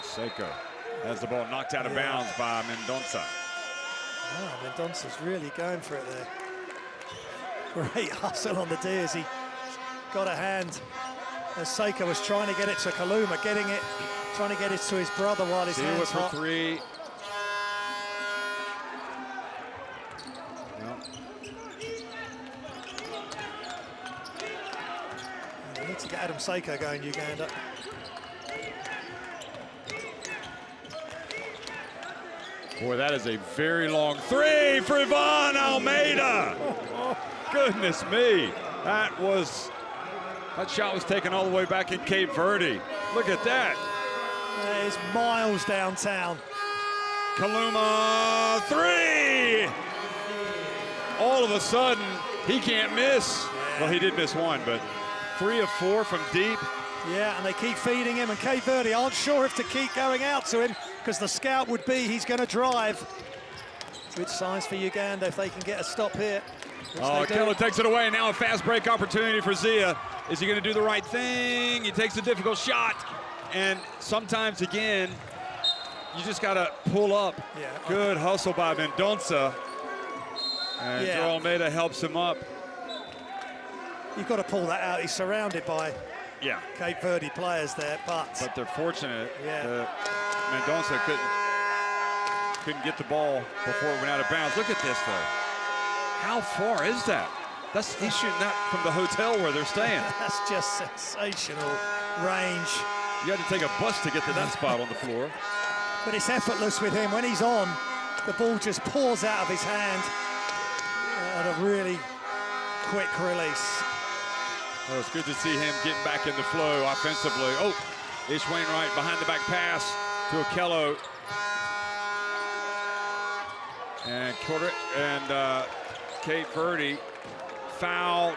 Seiko has the ball knocked out of bounds by Mendonça. Wow, Mendonça's really going for it there. Great hustle on the D as he got a hand. As Seiko was trying to get it to Kaluma, trying to get it to his brother while his Ziwa hands for hot. three. They need to get Adam Seiko going, Uganda. Boy, that is a very long three for Ivan Almeida. Goodness me. That shot was taken all the way back in Cape Verde. Look at that. That is miles downtown. Kaluma, three. All of a sudden, he can't miss. Well, he did miss one, but 3 of 4 from deep. Yeah, and they keep feeding him, and Cape Verde aren't sure if to keep going out to him, because the scout would be he's going to drive. Good signs for Uganda if they can get a stop here. Oh, Keller takes it away. Now a fast break opportunity for Zia. Is he going to do the right thing? He takes a difficult shot. And sometimes, again, you just got to pull up. Yeah. Good hustle by Mendonça. And Joel Almeida helps him up. You've got to pull that out. He's surrounded by Cape Verde players there, but they're fortunate that Mendonça couldn't get the ball before it went out of bounds. Look at this, though. How far is that? He's shooting that from the hotel where they're staying. That's just sensational range. You had to take a bus to get to that spot on the floor. But it's effortless with him. When he's on, the ball just pours out of his hand at a really quick release. Well, it's good to see him getting back in the flow offensively. Oh, Ish Wainwright behind the back pass to Okello. And Cape Verde foul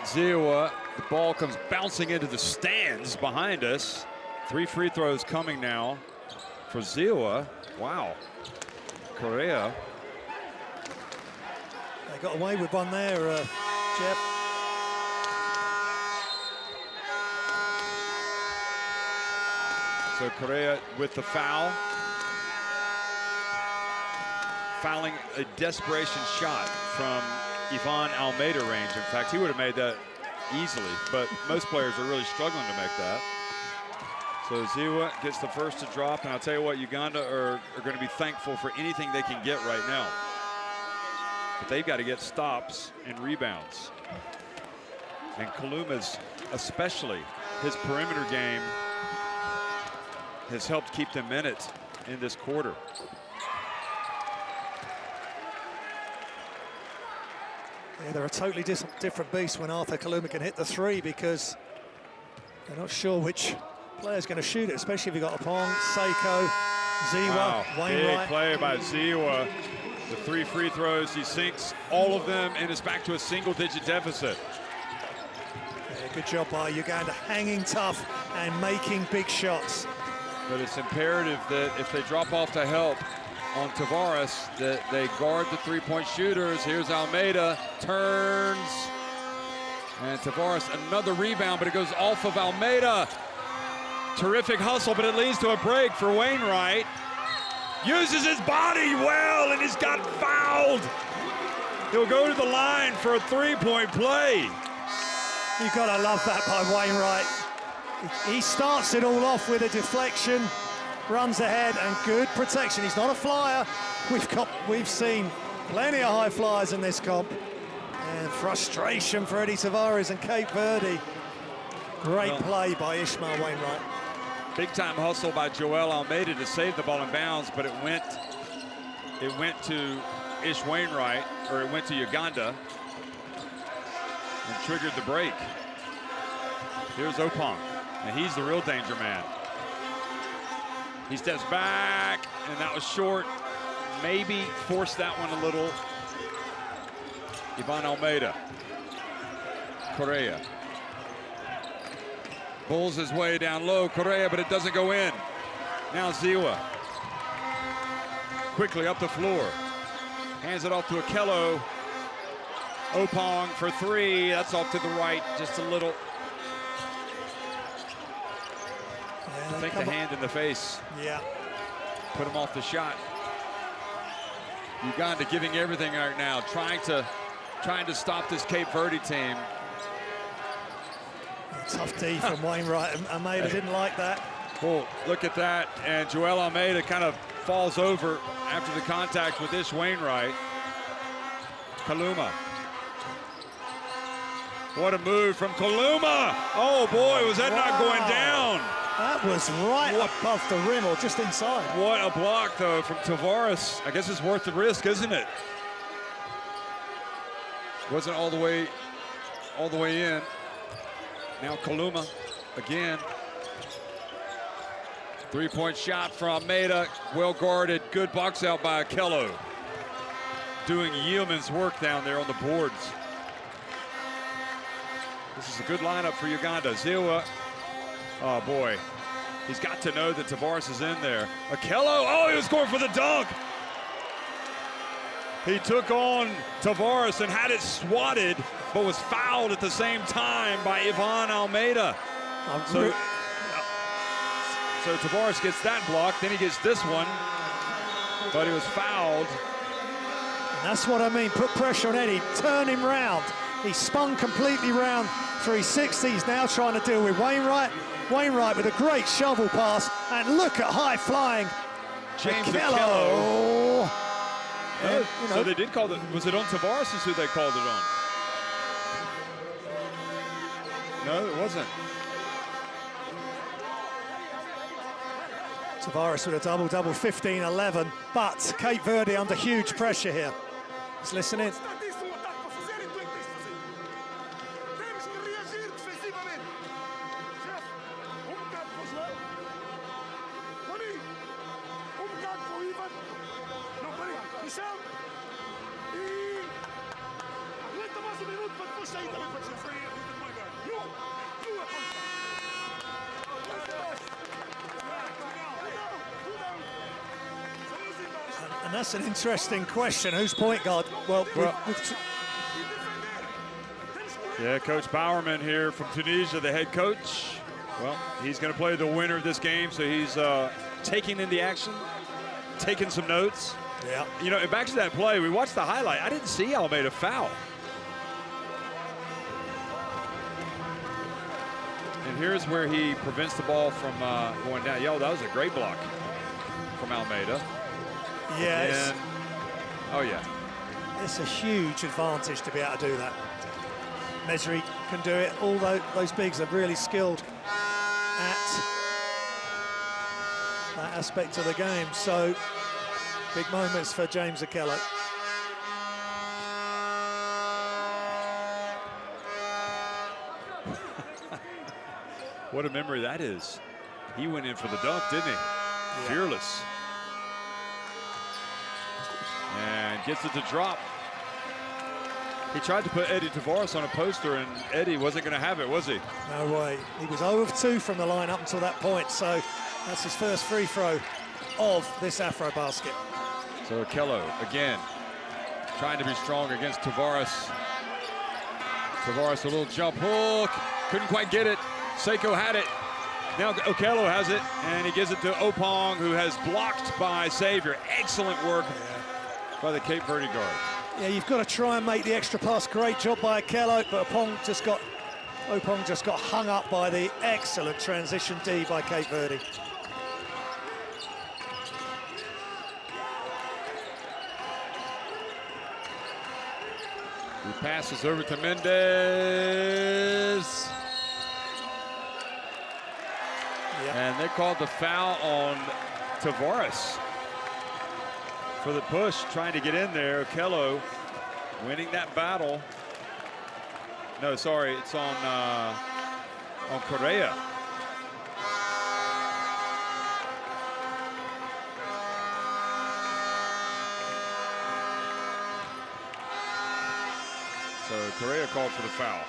Ziwa. The ball comes bouncing into the stands behind us. 3 free throws coming now for Ziwa. Wow. Correa. They got away with one there, Jeff. So Correa with the foul. Fouling a desperation shot from Ivan Almeida range. In fact, he would have made that easily, but most players are really struggling to make that. So Ziwa gets the first to drop, and I'll tell you what, Uganda are going to be thankful for anything they can get right now. But they've got to get stops and rebounds. And Kaluma's, especially his perimeter game, has helped keep them in it in this quarter. Yeah, they're a totally different beast when Arthur Kaluma can hit the three, because they're not sure which player's going to shoot it, especially if you've got Apong, Seiko, Ziwa, Wainwright. Big play by Ziwa. The 3 free throws, he sinks all of them, and is back to a single-digit deficit. Yeah, good job by Uganda, hanging tough and making big shots. But it's imperative that if they drop off to help on Tavares, that they guard the 3-point shooters. Here's Almeida, turns, and Tavares another rebound, but it goes off of Almeida. Terrific hustle, but it leads to a break for Wainwright. Uses his body well, and he's got fouled. He'll go to the line for a 3-point play. You've got to love that by Wainwright. He starts it all off with a deflection, runs ahead, and good protection. He's not a flyer. We've seen plenty of high flyers in this comp. And frustration for Eddie Tavares and Cape Verde. Great play by Ishmael Wainwright. Big time hustle by Joel Almeida to save the ball in bounds, but it went to Ish Wainwright, or it went to Uganda and triggered the break. Here's Opong, and he's the real danger man. He steps back, and that was short. Maybe forced that one a little. Ivan Almeida. Correa. Pulls his way down low, Correa, but it doesn't go in. Now Ziwa. Quickly up the floor. Hands it off to Okello. Opong for three. That's off to the right, just a little. I think the hand in the face. Yeah. Put him off the shot. Uganda giving everything right now, trying to stop this Cape Verde team. Tough D from Wainwright. Almeida didn't like that. Oh, look at that. And Joel Almeida kind of falls over after the contact with Ish Wainwright. Kaluma. What a move from Kaluma. Oh boy, was that not going down? That was right above the rim or just inside. What a block though from Tavares. I guess it's worth the risk, isn't it? Wasn't all the way in. Now Kaluma again. Three-point shot from Almeida, well guarded, good box out by Okello. Doing yeoman's work down there on the boards. This is a good lineup for Uganda. Ziwa, oh boy. He's got to know that Tavares is in there. Okello, oh, he was going for the dunk. He took on Tavares and had it swatted, but was fouled at the same time by Ivan Almeida. So Tavares gets that block, then he gets this one, but he was fouled. And that's what I mean, put pressure on Eddie, turn him round. He spun completely round 360. He's now trying to deal with Wainwright. Wainwright with a great shovel pass, and look at high flying James Okello. And, so they did call it, was it on Tavares who they called it on? No, it wasn't. Tavares with a double-double, 15-11, but Cape Verde under huge pressure here. Let's listen in. And that's an interesting question. Who's point guard? Well, yeah, Coach Bowerman here from Tunisia, the head coach. Well, he's going to play the winner of this game, so he's taking in the action, taking some notes. Yeah. You know, back to that play, we watched the highlight. I didn't see Almeida foul. And here's where he prevents the ball from going down. Yo, that was a great block from Almeida. Yes. And, oh, yeah. It's a huge advantage to be able to do that. Mesri can do it. All those bigs are really skilled at that aspect of the game. So, big moments for James Okello. What a memory that is. He went in for the dunk, didn't he? Yeah. Fearless. And gets it to drop. He tried to put Eddie Tavares on a poster, and Eddie wasn't going to have it, was he? No way. He was 0 of 2 from the line up until that point, so that's his first free throw of this Afro basket. So Okello, again, trying to be strong against Tavares. Tavares, a little jump hook. Couldn't quite get it. Seiko had it. Now Okello has it, and he gives it to Opong, who has blocked by Xavier. Excellent work by the Cape Verde guard. Yeah, you've got to try and make the extra pass. Great job by Okello, but Opong just got hung up by the excellent transition D by Cape Verde. He passes over to Mendez. And they called the foul on Tavares. for the push, trying to get in there. Okello winning that battle. No, sorry, it's on Correa. So Correa called for the foul.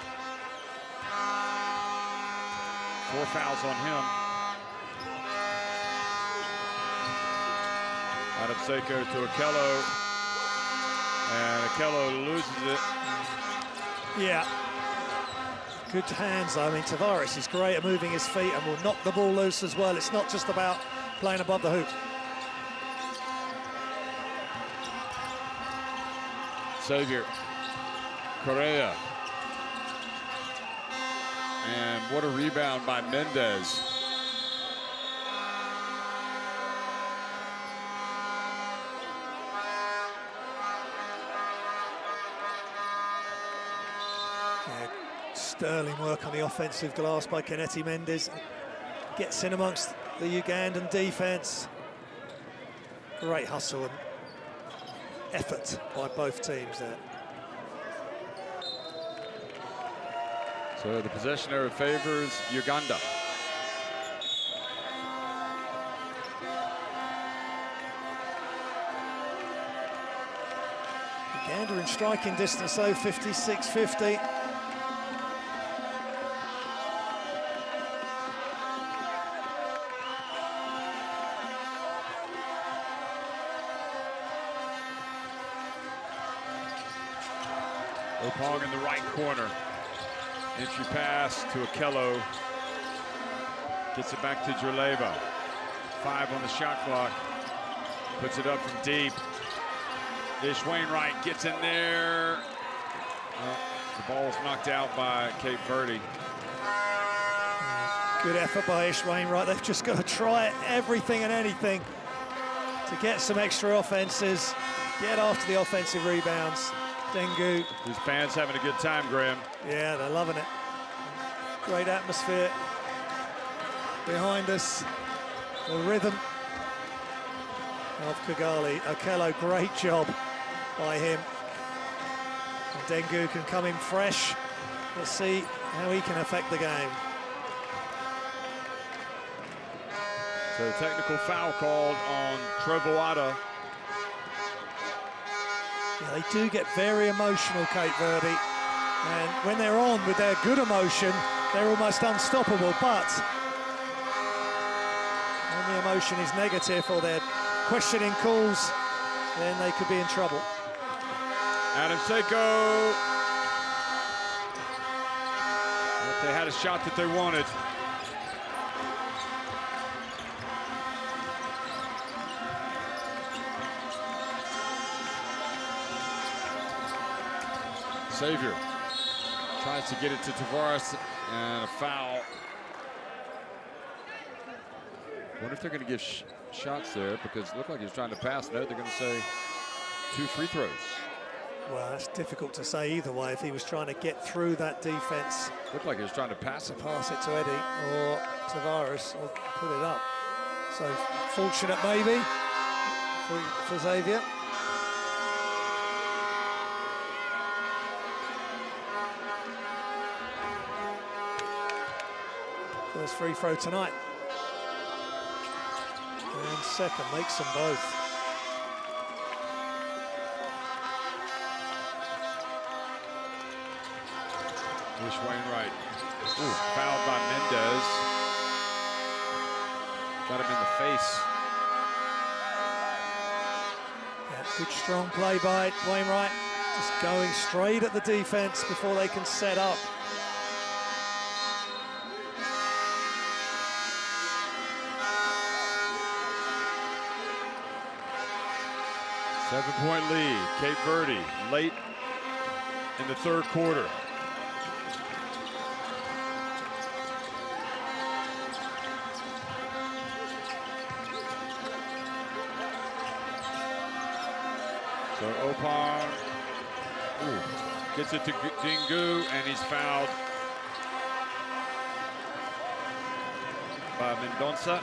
4 fouls on him. Adam Seiko to Okello, and Okello loses it. Yeah. Good hands, I mean, Tavares is great at moving his feet and will knock the ball loose as well. It's not just about playing above the hoop. Xavier Correa. And what a rebound by Mendez. Yeah, sterling work on the offensive glass by Kennedy Mendez. Gets in amongst the Ugandan defense. Great hustle and effort by both teams there. So the possession area favors Uganda. Uganda in striking distance though, 56-50. Opong in the right corner. Entry pass to Okello. Gets it back to Drleba. 5 on the shot clock. Puts it up from deep. Ish Wainwright gets in there. The ball was knocked out by Cape Verde. Good effort by Ish Wainwright. They've just got to try everything and anything to get some extra offenses, get after the offensive rebounds. Dengu. These fans having a good time, Graham. Yeah, they're loving it. Great atmosphere behind us. The rhythm of Kigali. Okello, great job by him. And Dengu can come in fresh. Let's see how he can affect the game. So technical foul called on Trovoada. Yeah, they do get very emotional, Cape Verde. And when they're on with their good emotion, they're almost unstoppable. But when the emotion is negative or they're questioning calls, then they could be in trouble. Adam Seiko. They had a shot that they wanted. Xavier tries to get it to Tavares, and a foul. Wonder if they're going to give shots there, because it looked like he was trying to pass. No, they're going to say 2 free throws. Well, that's difficult to say either way. If he was trying to get through that defense, Looked like he was trying to pass it. pass it to Eddie or Tavares or put it up. So fortunate maybe for Xavier. First free throw tonight. And second, makes them both. Ish Wainwright. Ooh, fouled by Mendez. Got him in the face. Yeah, good strong play by Wainwright. Just going straight at the defense before they can set up. Seven-point lead, Cape Verde, late in the third quarter. So Opong gets it to Dingu, and he's fouled by Mendonça.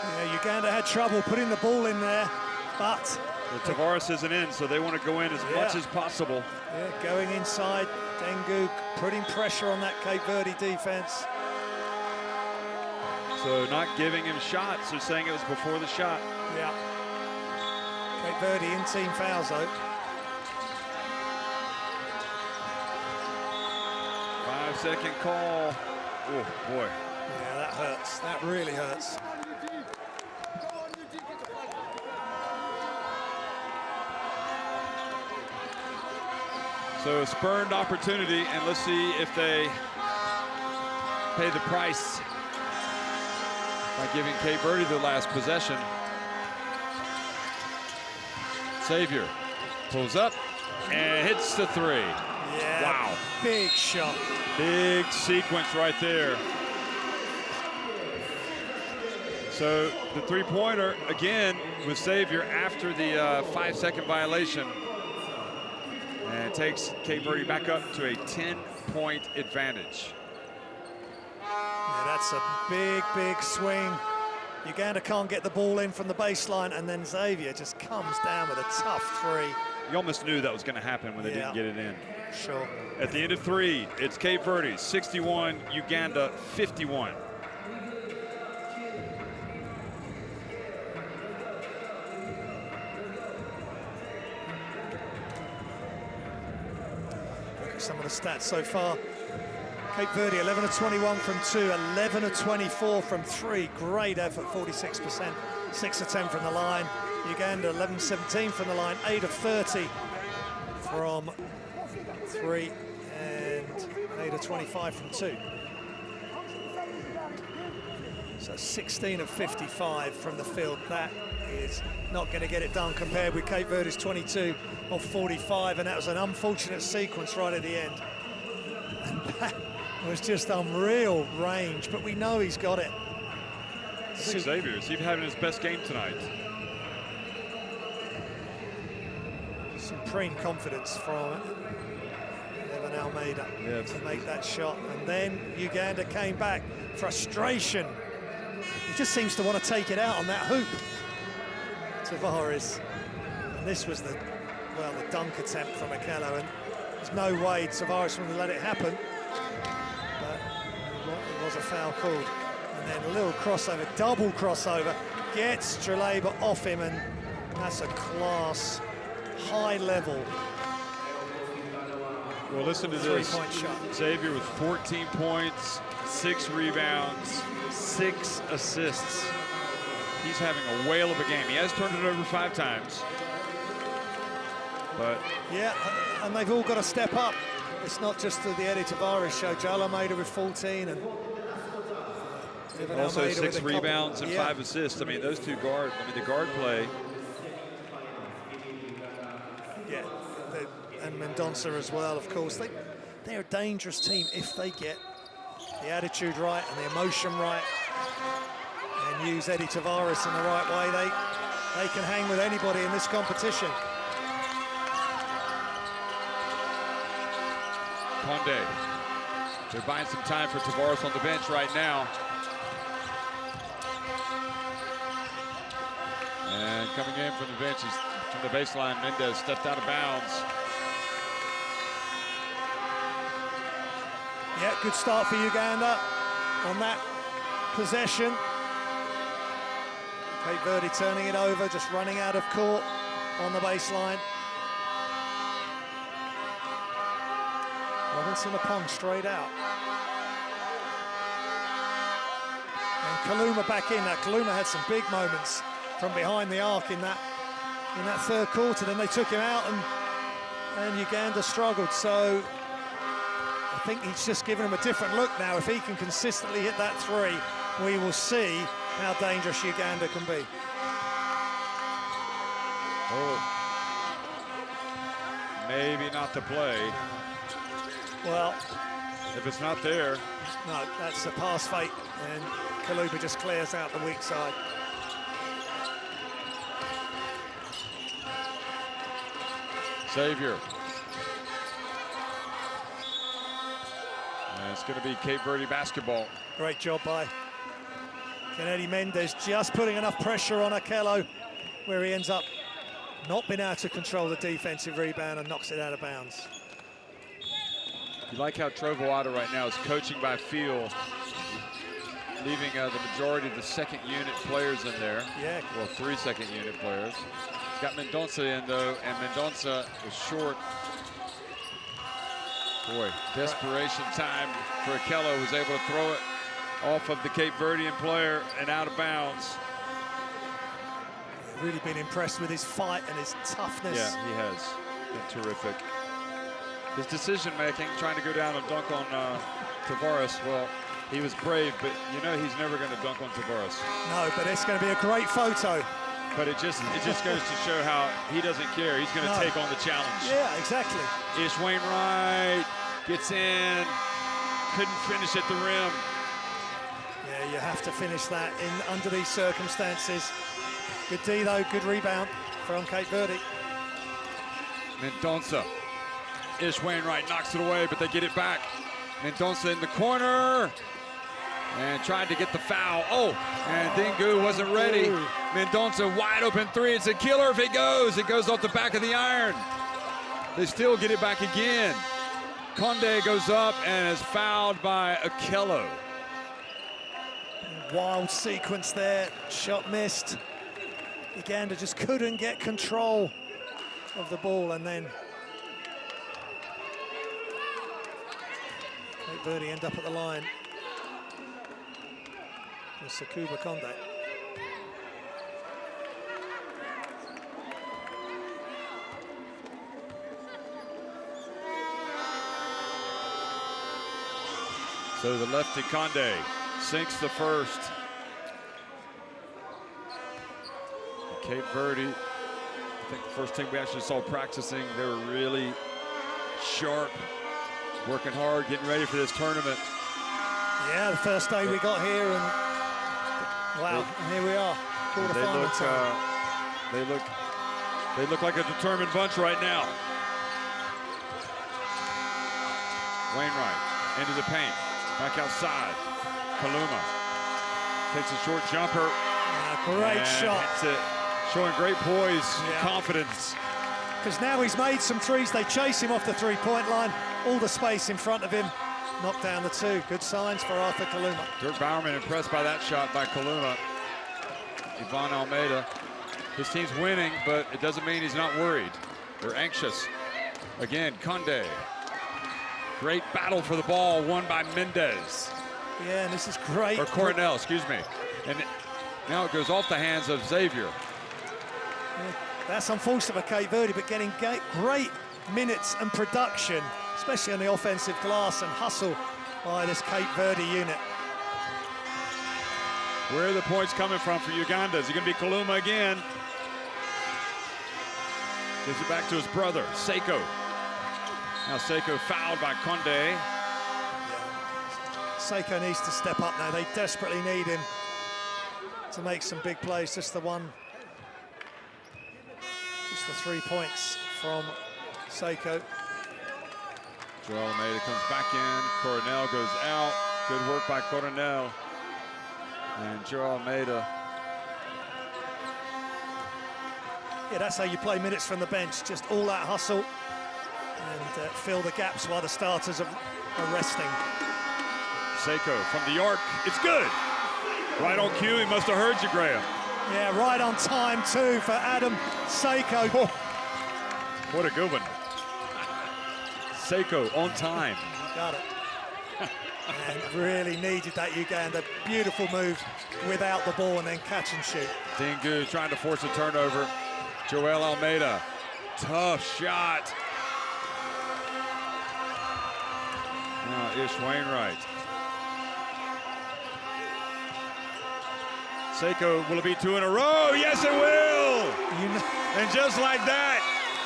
Yeah, Uganda had trouble putting the ball in there, but Tavares isn't in, so they want to go in as much as possible. Yeah, going inside. Dengu putting pressure on that Cape Verde defense. So not giving him shots, they're saying it was before the shot. Yeah. Cape Verde in team fouls though. 5-second call. Oh boy. Yeah, that hurts. That really hurts. So a spurned opportunity, and let's see if they pay the price by giving Cape Verde the last possession. Xavier pulls up and hits the three. Yeah, wow. Big shot. Big sequence right there. So the three-pointer, again, with Xavier after the 5-second violation. And it takes Cape Verde back up to a 10-point advantage. Yeah, that's a big, big swing. Uganda can't get the ball in from the baseline, and then Xavier just comes down with a tough three. You almost knew that was going to happen when they didn't get it in. Sure. At the end of three, it's Cape Verde 61, Uganda 51. Some of the stats so far. Cape Verde 11 of 21 from 2, 11 of 24 from 3. Great effort, 46%. 6 of 10 from the line. Uganda 11 of 17 from the line, 8 of 30 from 3, and 8 of 25 from 2. So 16 of 55 from the field. That is not going to get it done compared with Cape Verde's 22 of 45, and that was an unfortunate sequence right at the end. And that was just unreal range, but we know he's got it. I think Xavier is even having his best game tonight. Supreme confidence from Evan Almeida to make that shot, and then Uganda came back. Frustration. He just seems to want to take it out on that hoop. Tavares, and this was the dunk attempt from Okello, and there's no way Tavares would have let it happen, but it was a foul called. And then a little crossover, double crossover, gets Streleba off him, and that's a class, high level. Well, listen to this. Three-point shot. Xavier with 14 points, 6 rebounds, 6 assists. He's having a whale of a game. He has turned it over 5 times. But yeah, and they've all got to step up. It's not just the Eddie Tavares show. Joel Almeida with 14, and also Almeida 6 rebounds and 5 assists. I mean, those two guard. I mean, the guard play. Yeah, and Mendonça as well, of course. They're a dangerous team if they get the attitude right and the emotion right, and use Eddie Tavares in the right way. They can hang with anybody in this competition. Conde. They're buying some time for Tavares on the bench right now. And coming in from the bench is from the baseline. Mendez stepped out of bounds. Yeah, good start for Uganda on that possession. Cape Verde turning it over, just running out of court on the baseline. Robinson Apong straight out. And Kaluma back in. Now Kaluma had some big moments from behind the arc in that third quarter. Then they took him out, and Uganda struggled. So I think he's just given him a different look now. If he can consistently hit that three, we will see how dangerous Uganda can be. Oh, maybe not the play. Well, if it's not there. No, that's a pass fake, and Kaluba just clears out the weak side. Xavier. And it's going to be Cape Verde basketball. Great job by Kennedy Mendez, just putting enough pressure on Okello, where he ends up not been able to control the defensive rebound and knocks it out of bounds. You like how Trovoada right now is coaching by feel, leaving the majority of the second unit players in there. Yeah. Well, 3 second unit players. He's got Mendonça in though, and Mendonça is short. Boy, desperation time for Okello, was able to throw it off of the Cape Verdean player and out of bounds. Really been impressed with his fight and his toughness. Yeah, he has been terrific. His decision making, trying to go down and dunk on Tavares, well, he was brave, but you know he's never going to dunk on Tavares. No, but it's going to be a great photo. But it just goes to show how he doesn't care. He's going to take on the challenge. Yeah, exactly. Ish Wainwright gets in, couldn't finish at the rim. Yeah, you have to finish that under these circumstances. Good D though, good rebound from Cape Verde. Mendonça. Ish Wainwright knocks it away, but they get it back. Mendonça in the corner and tried to get the foul. Oh, and Dingu wasn't ready. Mendonça wide open three. It's a killer if it goes. It goes off the back of the iron. They still get it back again. Conde goes up and is fouled by Okello. Wild sequence there, shot missed. Uganda just couldn't get control of the ball, and then Cape Verde end up at the line with Sakuba Conde. So the lefty Conde sinks the first. Cape Verde, I think the first team we actually saw practicing, they were really sharp, working hard, getting ready for this tournament. Yeah, the first day we got here, and wow, and here we are, quarterfinal time. They look like a determined bunch right now. Wainwright into the paint, back outside. Kaluma takes a short jumper. Great shot. Hits it. Showing great poise and confidence. Because now he's made some threes. They chase him off the three-point line. All the space in front of him. Knocked down the two. Good signs for Arthur Kaluma. Dirk Bowerman impressed by that shot by Kaluma. Ivan Almeida. His team's winning, but it doesn't mean he's not worried. They're anxious. Again, Conde. Great battle for the ball, won by Mendez. Yeah, and this is great. Or Coronel, excuse me. And now it goes off the hands of Xavier. That's unfortunate for Cape Verde, but getting great minutes and production, especially on the offensive glass, and hustle by this Cape Verde unit. Where are the points coming from for Uganda? Is it going to be Kaluma again? Gives it back to his brother, Seiko. Now Seiko fouled by Conde. Yeah. Seiko needs to step up now. They desperately need him to make some big plays. Just the 3 points from Seiko. Joel Almeida comes back in. Coronel goes out. Good work by Coronel. And Joel Almeida. Yeah, that's how you play minutes from the bench. Just all that hustle and fill the gaps while the starters are resting. Seiko from the arc. It's good. Right on cue. He must have heard you, Graham. Yeah, right on time too for Adam Seiko. Oh, what a good one. Seiko on time. Got it. And really needed that Uganda. Beautiful move without the ball and then catch and shoot. Dingu trying to force a turnover. Joel Almeida, tough shot. Now Ish Wainwright. Seiko, will it be 2 in a row? Yes, it will! And just like that,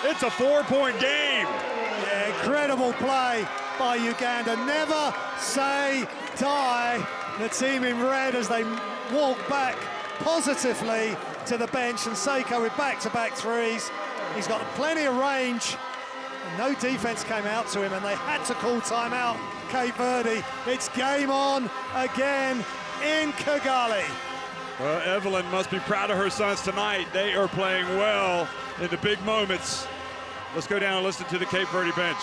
it's a 4-point game. Yeah, incredible play by Uganda. Never say die. The team in red as they walk back positively to the bench, and Seiko with back-to-back threes. He's got plenty of range, and no defense came out to him, and they had to call timeout. Cape Verde, it's game on again in Kigali. Well, Evelyn must be proud of her sons tonight. They are playing well. in the big moments. Let's go down and listen to the Cape Verde bench.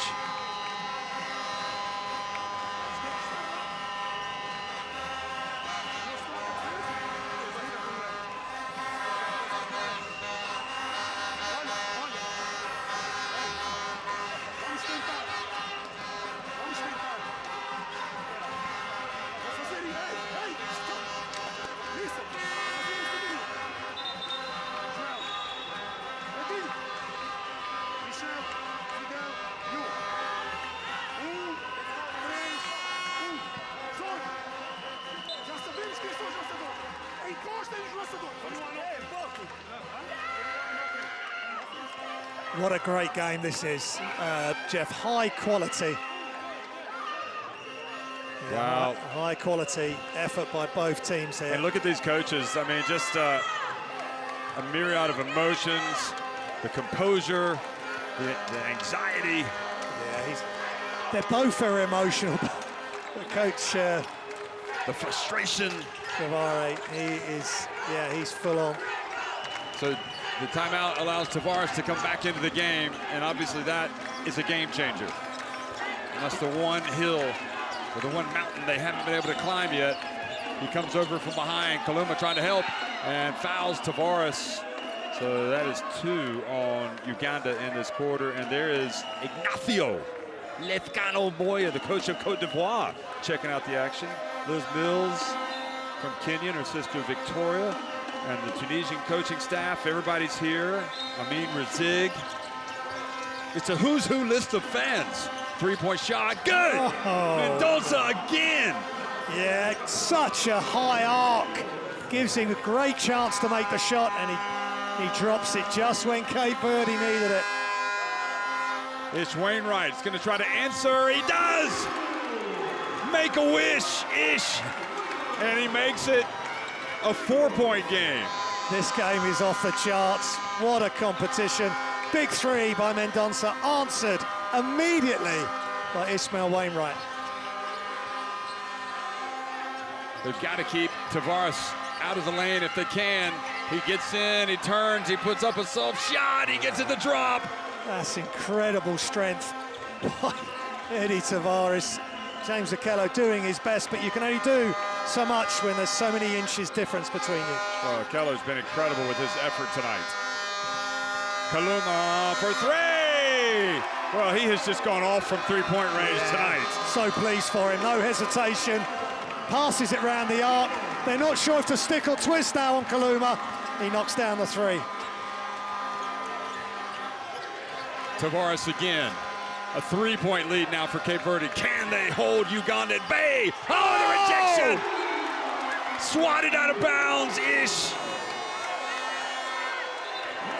What a great game this is, Jeff. High quality. Wow. High quality effort by both teams here. And look at these coaches. I mean, just a myriad of emotions, the composure, the anxiety. Yeah, they're both very emotional. The coach, the frustration. Tavares, he's full on. So the timeout allows Tavares to come back into the game, and obviously that is a game changer. And that's the one hill, or the one mountain they haven't been able to climb yet. He comes over from behind, Kaluma trying to help, and fouls Tavares. So that is 2 on Uganda in this quarter, and there is Ignacio Lethcano Moya, the coach of Cote d'Ivoire, checking out the action. Liz Mills from Kenya, her sister Victoria, and the Tunisian coaching staff, everybody's here. Amin Razig. It's a who's who list of fans. 3-point shot, good! Oh. Mendoza again! Yeah, such a high arc. Gives him a great chance to make the shot, and he drops it just when Cape Verde needed it. Ish Wainwright's gonna try to answer, he does! Make a wish, Ish! And he makes it a 4-point game. This game is off the charts. What a competition. Big 3 by Mendonça, answered immediately by Ismail Wainwright. They've got to keep Tavares out of the lane if they can. He gets in, he turns, he puts up a soft shot, he gets it the drop. That's incredible strength by Eddie Tavares. James Okello doing his best, but you can only do so much when there's so many inches difference between you. Well, Okello's been incredible with his effort tonight. Kaluma for 3! Well, he has just gone off from 3-point range tonight. So pleased for him, no hesitation. Passes it round the arc. They're not sure if to stick or twist now on Kaluma. He knocks down the 3. Tavares again. A 3-point lead now for Cape Verde. Can they hold Uganda at bay? Oh, the rejection! Swatted out of bounds, Ish.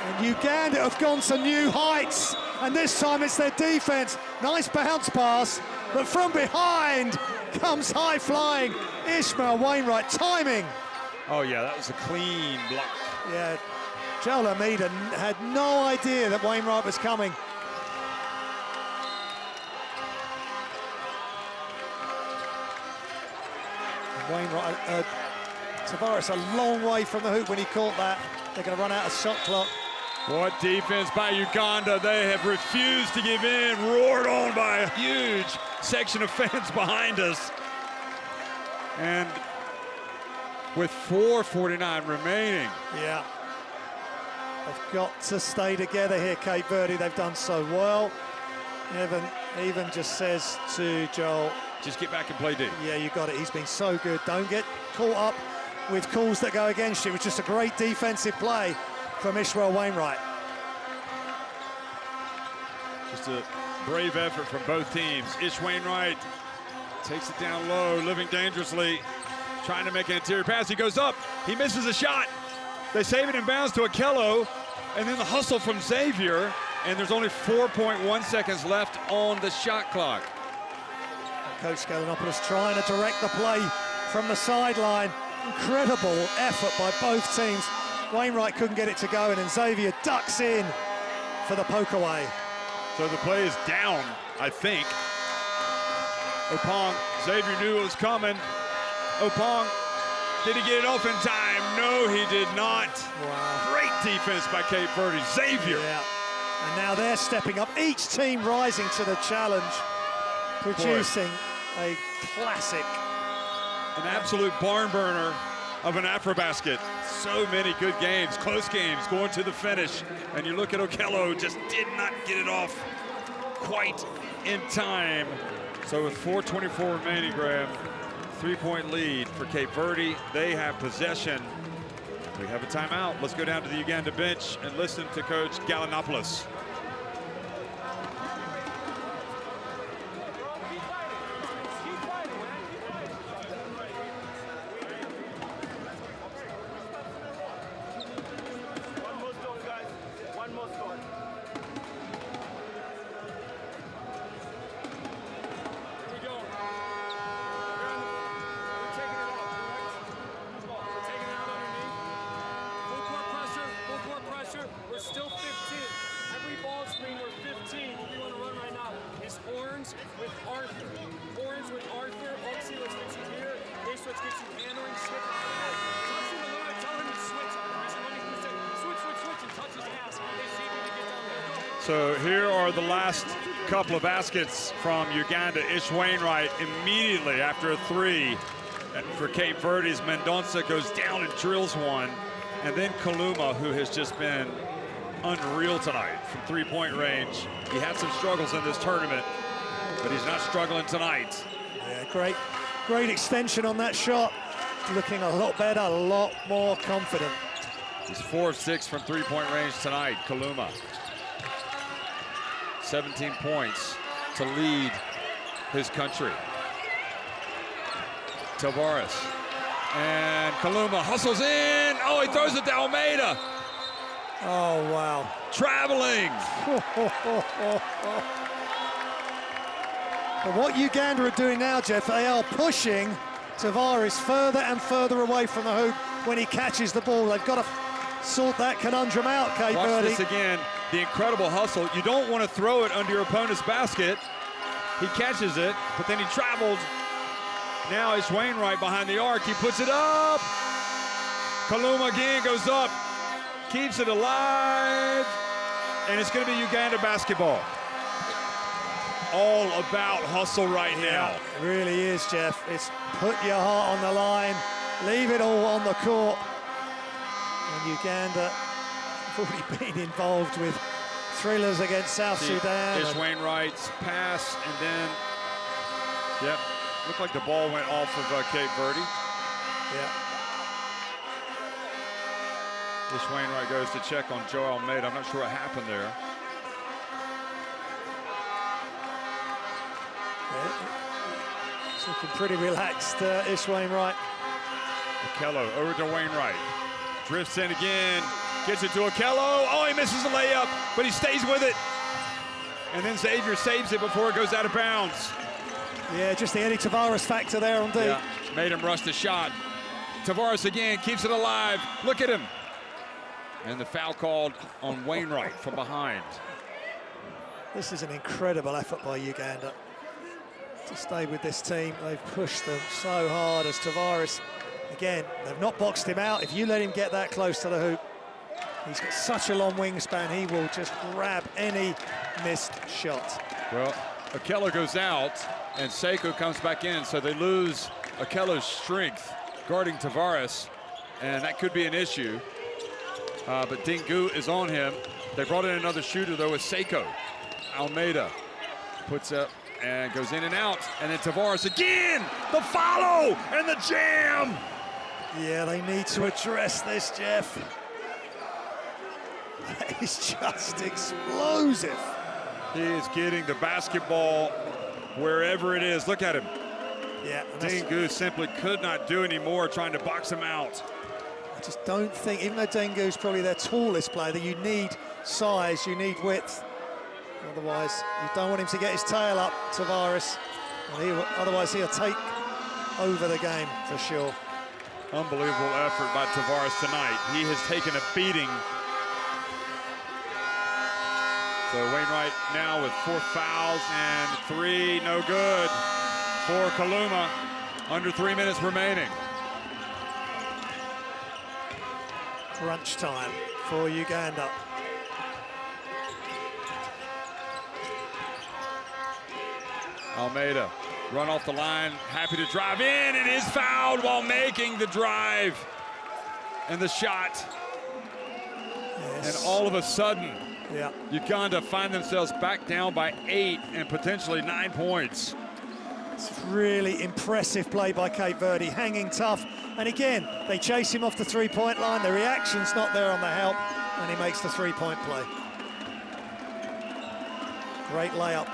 And Uganda have gone to new heights, and this time it's their defense. Nice bounce pass, but from behind comes high flying Ismail Wainwright. Timing. Oh yeah, that was a clean block. Yeah, Joel Amida had no idea that Wainwright was coming. Wainwright, Tavares a long way from the hoop when he caught that. They're going to run out of shot clock. What defense by Uganda. They have refused to give in, roared on by a huge section of fans behind us. And with 4:49 remaining. Yeah. They've got to stay together here, Cape Verde. They've done so well. Evan even just says to Joel, just get back and play deep. Yeah, you got it. He's been so good. Don't get caught up with calls that go against you. It was just a great defensive play from Ismail Wainwright. Just a brave effort from both teams. Ish Wainwright takes it down low, living dangerously, trying to make an interior pass. He goes up, he misses a shot. They save it in bounds to Okello, and then the hustle from Xavier, and there's only 4.1 seconds left on the shot clock. Coach Gallinopoulos trying to direct the play from the sideline. Incredible effort by both teams. Wainwright couldn't get it to go, and then Xavier ducks in for the poke away. So the play is down, I think. Opong, Xavier knew it was coming. Opong, did he get it off in time? No, he did not. Wow. Great defense by Cape Verde. Xavier. Yeah. And now they're stepping up. Each team rising to the challenge, producing a classic. An absolute barn burner of an Afrobasket. So many good games, close games, going to the finish. And you look at Okello, just did not get it off quite in time. So with 4:24 remaining, Graham, 3-point lead for Cape Verde. They have possession. We have a timeout. Let's go down to the Uganda bench and listen to Coach Gallinopoulos. We're still 15. Every ball screen, we're 15. What we want to run right now is horns with Arthur. Horns with Arthur. Oxy, let's get you here. Ace, let's get you handling. Switch. Touch him a little bit. Tell him to switch. He's running from the side. Switch, and touch his ass. They see him to get down there. So here are the last couple of baskets from Uganda. Ish Wainwright immediately after a three for Cape Verde's Mendonça goes down and drills one. And then Kaluma, who has just been unreal tonight from three-point range. He had some struggles in this tournament, but he's not struggling tonight. Yeah, great extension on that shot. Looking a lot better, a lot more confident. He's 4 of 6 from three-point range tonight, Kaluma. 17 points to lead his country. Tavares. And Kaluma hustles in. Oh, he throws it to Almeida. Oh, wow. Traveling. But what Uganda are doing now, Jeff, they are pushing Tavares further and further away from the hoop when he catches the ball. They've got to sort that conundrum out, Cape Watch Verde. this again, the incredible hustle. You don't want to throw it under your opponent's basket. He catches it, but then he traveled. Now it's Wainwright behind the arc. He puts it up. Kaluma again goes up, keeps it alive, and it's going to be Uganda basketball. All about hustle right now. It really is, Jeff. It's put your heart on the line, leave it all on the court. And Uganda have already been involved with thrillers against South Sudan. Ish Wainwright's pass, and then, yep, looked like the ball went off of Cape Verde. Yeah. Ish Wainwright goes to check on Joe Almeida. I'm not sure what happened there. It's looking pretty relaxed, Ish Wainwright. Okello over to Wainwright. Drifts in again, gets it to Okello. Oh, he misses the layup, but he stays with it. And then Xavier saves it before it goes out of bounds. Yeah, just the Eddie Tavares factor there on D. Yeah, made him rush the shot. Tavares again keeps it alive. Look at him. And the foul called on Wainwright from behind. This is an incredible effort by Uganda to stay with this team. They've pushed them so hard as Tavares. Again, they've not boxed him out. If you let him get that close to the hoop, he's got such a long wingspan, he will just grab any missed shot. Well, Okello goes out, and Sekou comes back in, so they lose Okello's strength guarding Tavares, and that could be an issue. But Dingu is on him. They brought in another shooter, though, with Sekou. Almeida puts up and goes in and out, and then Tavares again, the follow and the jam. Yeah, they need to address this, Jeff. That is just explosive. He is getting the basketball wherever it is. Look at him. Yeah. Dingu simply could not do any more trying to box him out. I just don't think, even though Dengu's probably their tallest player, that you need size, you need width. Otherwise, you don't want him to get his tail up, Tavares. And otherwise, he'll take over the game for sure. Unbelievable effort by Tavares tonight. He has taken a beating. So Wainwright now with 4 fouls and 3, no good for Kaluma. Under 3 minutes remaining. Crunch time for Uganda. Almeida, run off the line, happy to drive in, and is fouled while making the drive and the shot. Yes. And all of a sudden, Yeah. Uganda find themselves back down by 8 and potentially 9 points. It's really impressive play by Cape Verde, hanging tough. And again, they chase him off the three-point line. The reaction's not there on the help, and he makes the three-point play. Great layup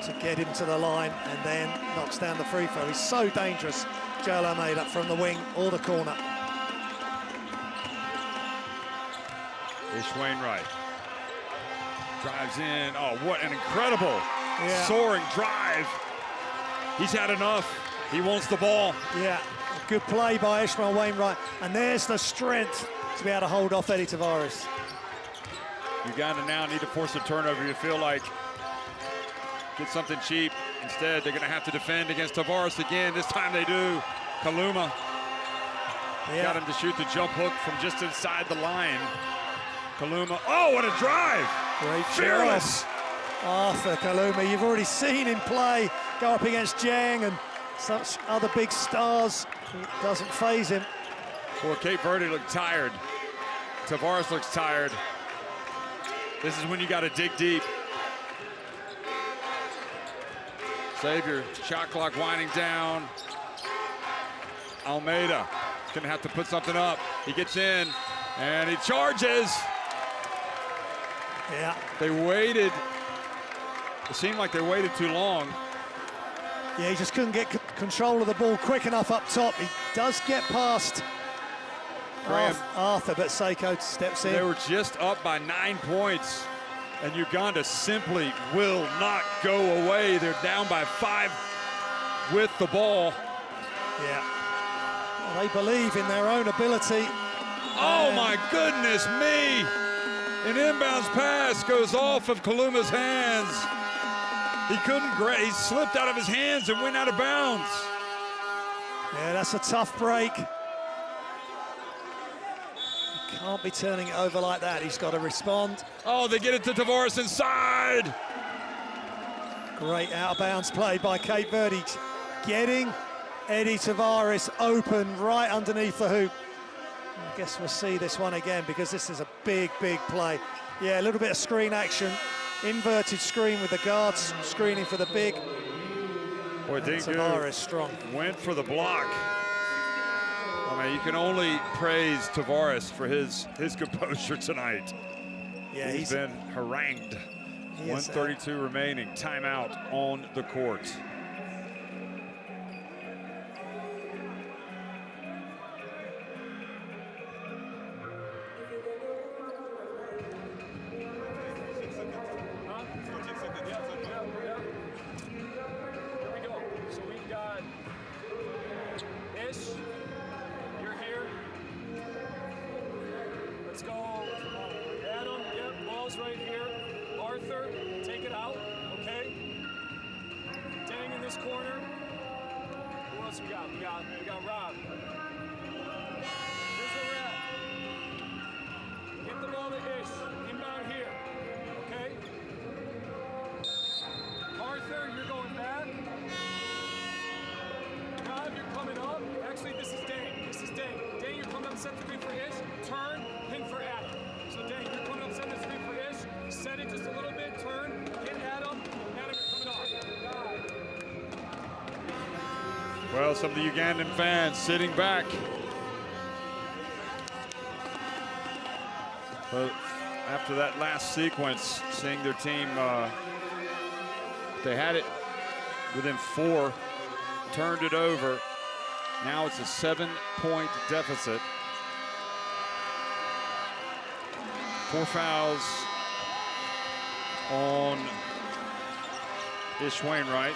to get him to the line, and then knocks down the free throw. He's so dangerous, Joel Almeida, from the wing or the corner. Ish Wainwright drives in. Oh, what an incredible soaring drive. He's had enough. He wants the ball. Yeah, good play by Ishmael Wainwright. And there's the strength to be able to hold off Eddie Tavares. Uganda now need to force a turnover. You feel like get something cheap. Instead, they're going to have to defend against Tavares again. This time they do. Kaluma got him to shoot the jump hook from just inside the line. Kaluma, oh, what a drive! Great Fearless! job. Arthur Kaluma, you've already seen him play, go up against Jang and such other big stars. It doesn't faze him. Well, Cape Verde looked tired. Tavares looks tired. This is when you got to dig deep. Xavier, shot clock winding down. Almeida gonna have to put something up. He gets in and he charges. Yeah. They waited. It seemed like they waited too long. Yeah, he just couldn't get control of the ball quick enough up top. He does get past Arthur, but Seiko steps in. They were just up by 9 points, and Uganda simply will not go away. They're down by 5 with the ball. Yeah. Well, they believe in their own ability. Oh my goodness me! An inbounds pass goes off of Kaluma's hands. He couldn't grab, he slipped out of his hands and went out of bounds. Yeah, that's a tough break. You can't be turning it over like that. He's got to respond. Oh, they get it to Tavares inside. Great out-of-bounds play by Cape Verde, getting Eddie Tavares open right underneath the hoop. I guess we'll see this one again because this is a big, big play. Yeah, a little bit of screen action. Inverted screen with the guards screening for the big. Boy, Tavares strong. Went for the block. I mean, you can only praise Tavares for his composure tonight. Yeah, he's been harangued. 1:32 remaining. Timeout on the court. We got Rob. Here's where we're at. Get the ball to Ish. Inbound here. Okay? Arthur, you're going back. Rob, you're coming up. Actually, this is Dane. This is Dane. Dane, you're coming up, set the screen for Ish. Turn, pin for Adam. So Dane, you're coming up, set the screen for Ish. Set it just a little bit. Turn, hit Adam. Adam, you're coming off. Well, some of the Ugandan fans sitting back. But after that last sequence, seeing their team, they had it within 4, turned it over. Now it's a 7-point deficit. 4 fouls on Ish Wainwright.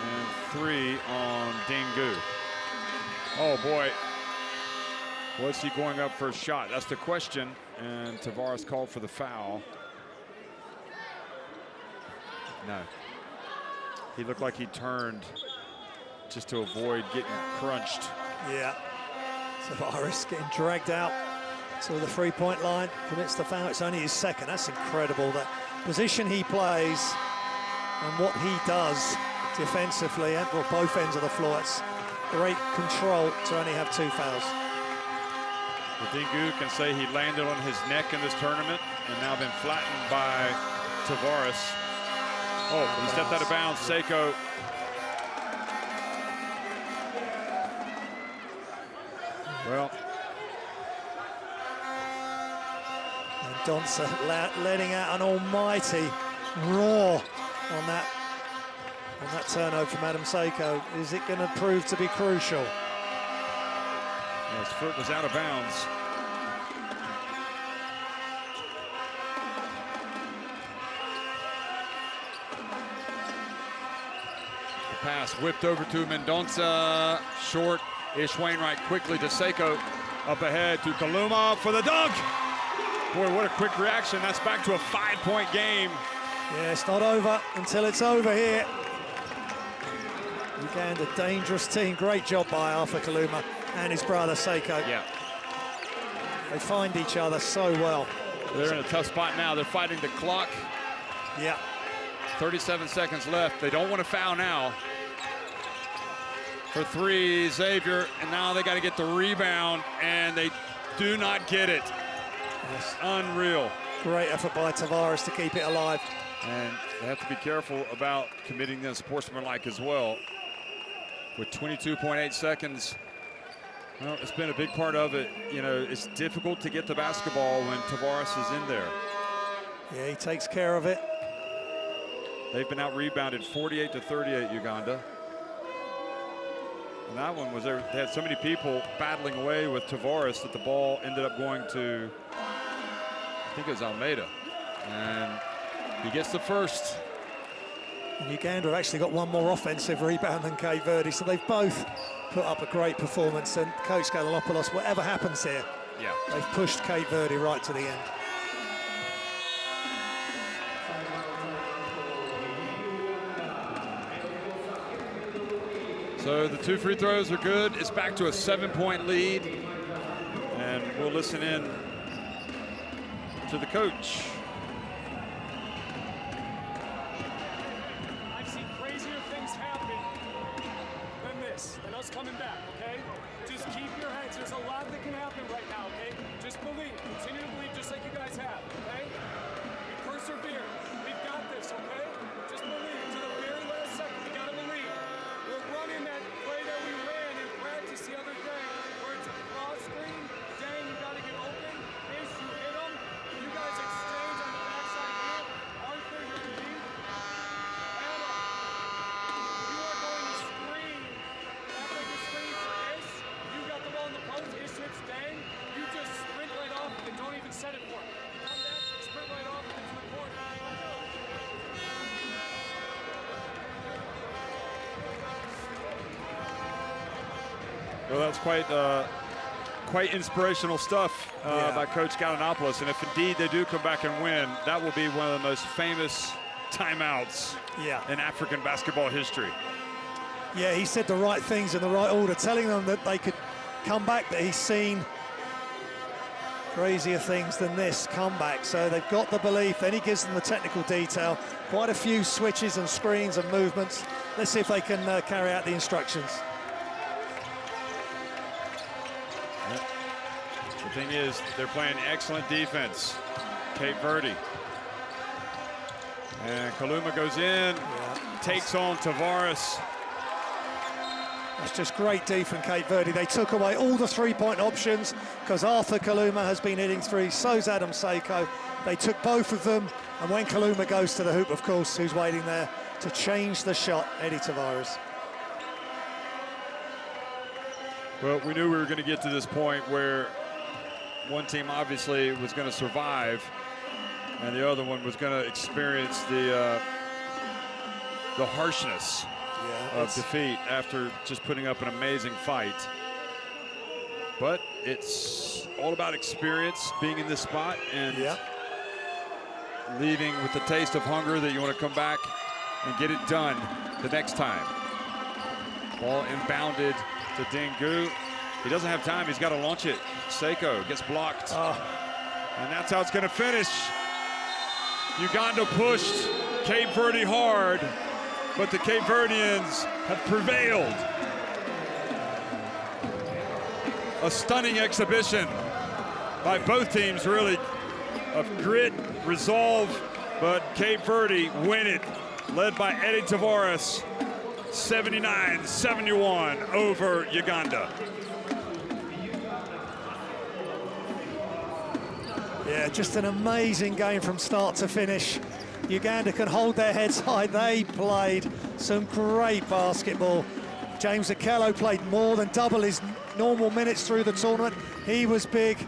And 3 on Dingu. Oh boy, was he going up for a shot? That's the question. And Tavares called for the foul. No. He looked like he turned just to avoid getting crunched. Yeah. Tavares getting dragged out. to the three-point line, commits the foul. It's only his second. That's incredible. The position he plays and what he does defensively at both ends of the floor. It's great control to only have 2 fouls. Dingu can say he landed on his neck in this tournament and now been flattened by Tavares. Oh, he stepped out of bounds. Seiko. Well, Mendonça letting out an almighty roar on that turnover from Adam Seiko. Is it going to prove to be crucial? His foot was out of bounds. The pass whipped over to Mendonça. Short. Ish Wainwright quickly to Seiko. Up ahead to Kaluma for the dunk. Boy, what a quick reaction. That's back to a 5-point game. Yeah, it's not over until it's over here. Uganda, dangerous team. Great job by Arthur Kaluma and his brother Seiko. Yeah. They find each other so well. They're in a tough spot now. They're fighting the clock. Yeah. 37 seconds left. They don't want to foul now. For 3, Xavier, and now they got to get the rebound, and they do not get it. Yes. Unreal. Great effort by Tavares to keep it alive. And they have to be careful about committing this sportsmanlike as well. With 22.8 seconds, well, it's been a big part of it. You know, it's difficult to get the basketball when Tavares is in there. Yeah, he takes care of it. They've been out-rebounded 48-38, Uganda. And that one was there. They had so many people battling away with Tavares that the ball ended up going to, I think it was Almeida. And he gets the first. And Uganda have actually got one more offensive rebound than Cape Verde, so they've both put up a great performance. And Coach Galilopoulos, whatever happens here, yeah, they've pushed Cape Verde right to the end. So the 2 free throws are good. It's back to a 7-point lead. And we'll listen in to the coach. I've seen crazier things happen than this, and us coming back, okay? Just keep your heads. There's a lot that can happen right now, okay? Just believe. Continue to believe just like you guys have, okay? We persevere. We've got this, okay? Just believe. To the very last second, we gotta believe. We're running that play that we ran in practice the other day, where it's a cross screen. Dang, you gotta get open. Ish, you hit them. You guys exchange on the backside here. Arthur, you're in deep. Anna, you are going to screen. After the screen for Ish, you got the ball in the post. Ish hits Dang. You just sprint right off and don't even set it for him. You come back, sprint right off and into the corner. Well, that's quite inspirational stuff by Coach Gallinopoulos. And if indeed they do come back and win, that will be one of the most famous timeouts in African basketball history. Yeah, he said the right things in the right order, telling them that they could come back, that he's seen crazier things than this comeback. So they've got the belief. Then he gives them the technical detail. Quite a few switches and screens and movements. Let's see if they can carry out the instructions. The thing is, they're playing excellent defense, Cape Verde. And Kaluma goes in, takes on Tavares. That's just great D from Cape Verde. They took away all the three-point options because Arthur Kaluma has been hitting threes, so's Adam Seiko. They took both of them, and when Kaluma goes to the hoop, of course, who's waiting there to change the shot? Eddie Tavares. Well, we knew we were going to get to this point where one team obviously was going to survive, and the other one was going to experience the harshness of defeat after just putting up an amazing fight. But it's all about experience, being in this spot, and leaving with the taste of hunger that you want to come back and get it done the next time. Ball inbounded to Dingu. He doesn't have time. He's got to launch it. Seiko gets blocked. And that's how it's going to finish. Uganda pushed Cape Verde hard, but the Cape Verdeans have prevailed. A stunning exhibition by both teams, really, of grit, resolve, but Cape Verde win it, led by Eddie Tavares, 79-71 over Uganda. Yeah, just an amazing game from start to finish. Uganda can hold their heads high. They played some great basketball. James Okello played more than double his normal minutes through the tournament. He was big.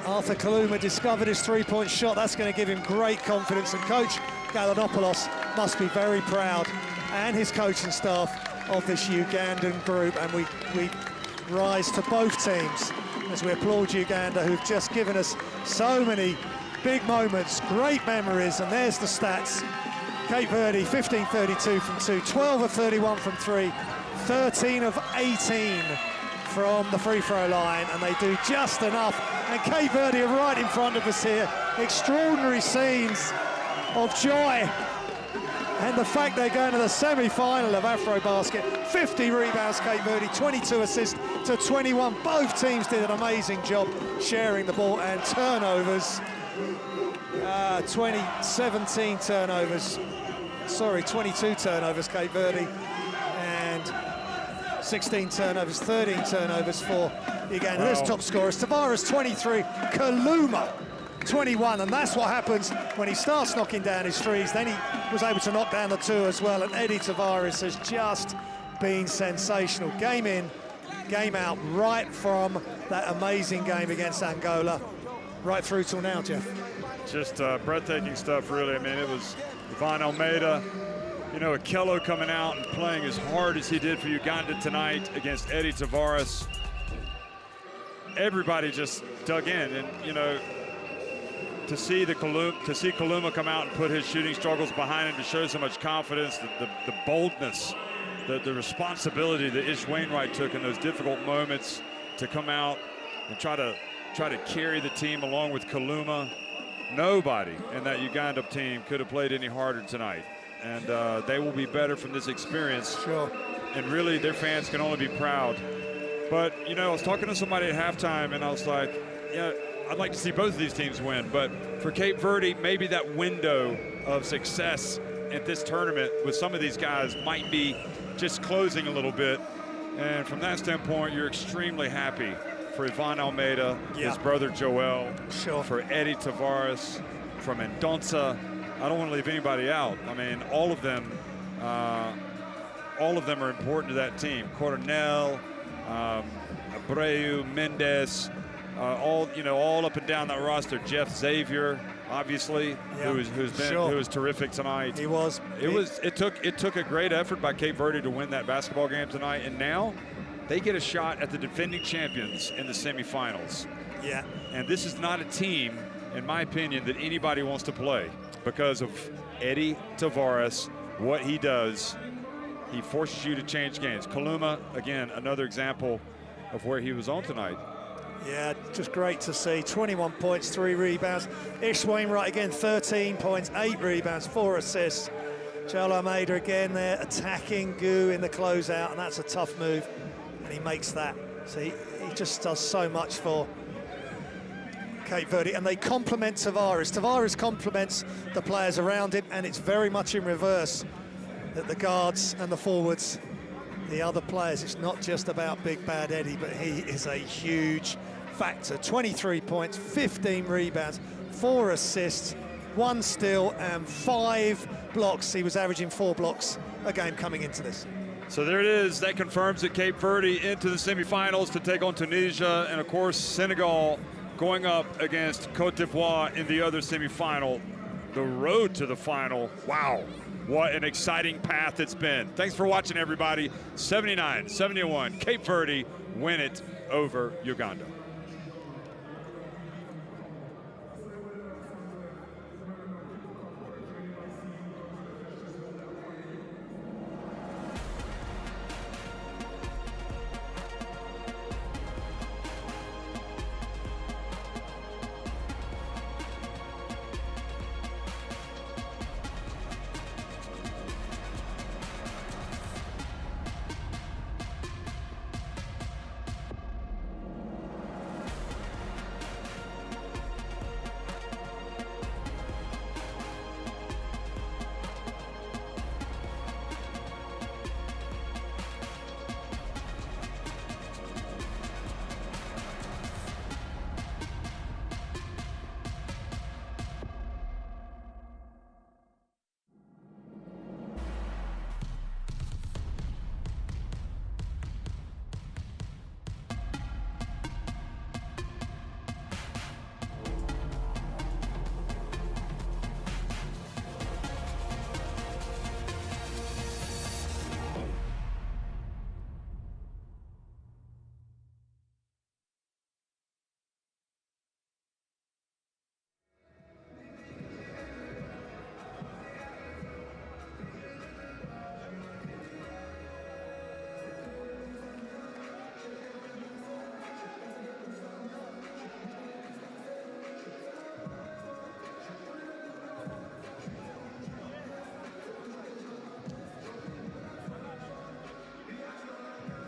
Arthur Kaluma discovered his three-point shot. That's going to give him great confidence. And Coach Gallinopoulos must be very proud, and his coaching staff, of this Ugandan group. And we rise to both teams as we applaud Uganda, who've just given us so many big moments, great memories. And there's the stats. Cape Verde, 15-32 from 2, 12 of 31 from 3, 13 of 18 from the free throw line, and they do just enough. And Cape Verde are right in front of us here. Extraordinary scenes of joy. And the fact they're going to the semi-final of AfroBasket. 50 rebounds, Cape Verde, 22 assists to 21. Both teams did an amazing job sharing the ball, and turnovers. 17 turnovers. Sorry, 22 turnovers, Cape Verde. And 16 turnovers, 13 turnovers for Uganda. There's top scorers. Tavares, 23. Kaluma, 21. And that's what happens when he starts knocking down his threes. Then he was able to knock down the two as well. And Eddie Tavares has just been sensational. Game in, game out, right from that amazing game against Angola, right through till now, Jeff. Just breathtaking stuff, really. I mean, it was Ivan Almeida, you know, Okello coming out and playing as hard as he did for Uganda tonight against Eddie Tavares. Everybody just dug in, and you know, to see Kaluma come out and put his shooting struggles behind him, to show so much confidence, the boldness, the responsibility that Ish Wainwright took in those difficult moments to come out and try to carry the team along with Kaluma. Nobody in that Uganda team could have played any harder tonight, and they will be better from this experience. Sure. And really, their fans can only be proud. But you know, I was talking to somebody at halftime, and I was like, yeah, I'd like to see both of these teams win, but for Cape Verde, maybe that window of success at this tournament with some of these guys might be just closing a little bit. And from that standpoint, you're extremely happy for Ivan Almeida, his brother Joel, for Eddie Tavares, for Mendonça. I don't want to leave anybody out. I mean, all of them are important to that team. Coronel, Abreu, Mendes, all up and down that roster. Jeff Xavier, obviously, who was terrific tonight. He was. It took a great effort by Cape Verde to win that basketball game tonight, and now they get a shot at the defending champions in the semifinals. Yeah. And this is not a team, in my opinion, that anybody wants to play because of Eddie Tavares, what he does. He forces you to change games. Kaluma, again, another example of where he was on tonight. Yeah, just great to see. 21 points, 3 rebounds. Ish Wainwright again, 13 points, 8 rebounds, 4 assists. Joel Almeida again there attacking Gu in the closeout, and that's a tough move. And he makes that. So he just does so much for Cape Verde, and they complement Tavares. Tavares complements the players around him, and it's very much in reverse that the guards and the forwards, the other players, it's not just about Big Bad Eddie, but he is a huge factor. 23 points, 15 rebounds, 4 assists, 1 steal, and 5 blocks. He was averaging 4 blocks a game coming into this. So there it is. That confirms that Cape Verde into the semifinals to take on Tunisia, and of course Senegal going up against Cote d'Ivoire in the other semifinal. The road to the final. Wow, what an exciting path it's been. Thanks for watching, everybody. 79-71, Cape Verde win it over Uganda.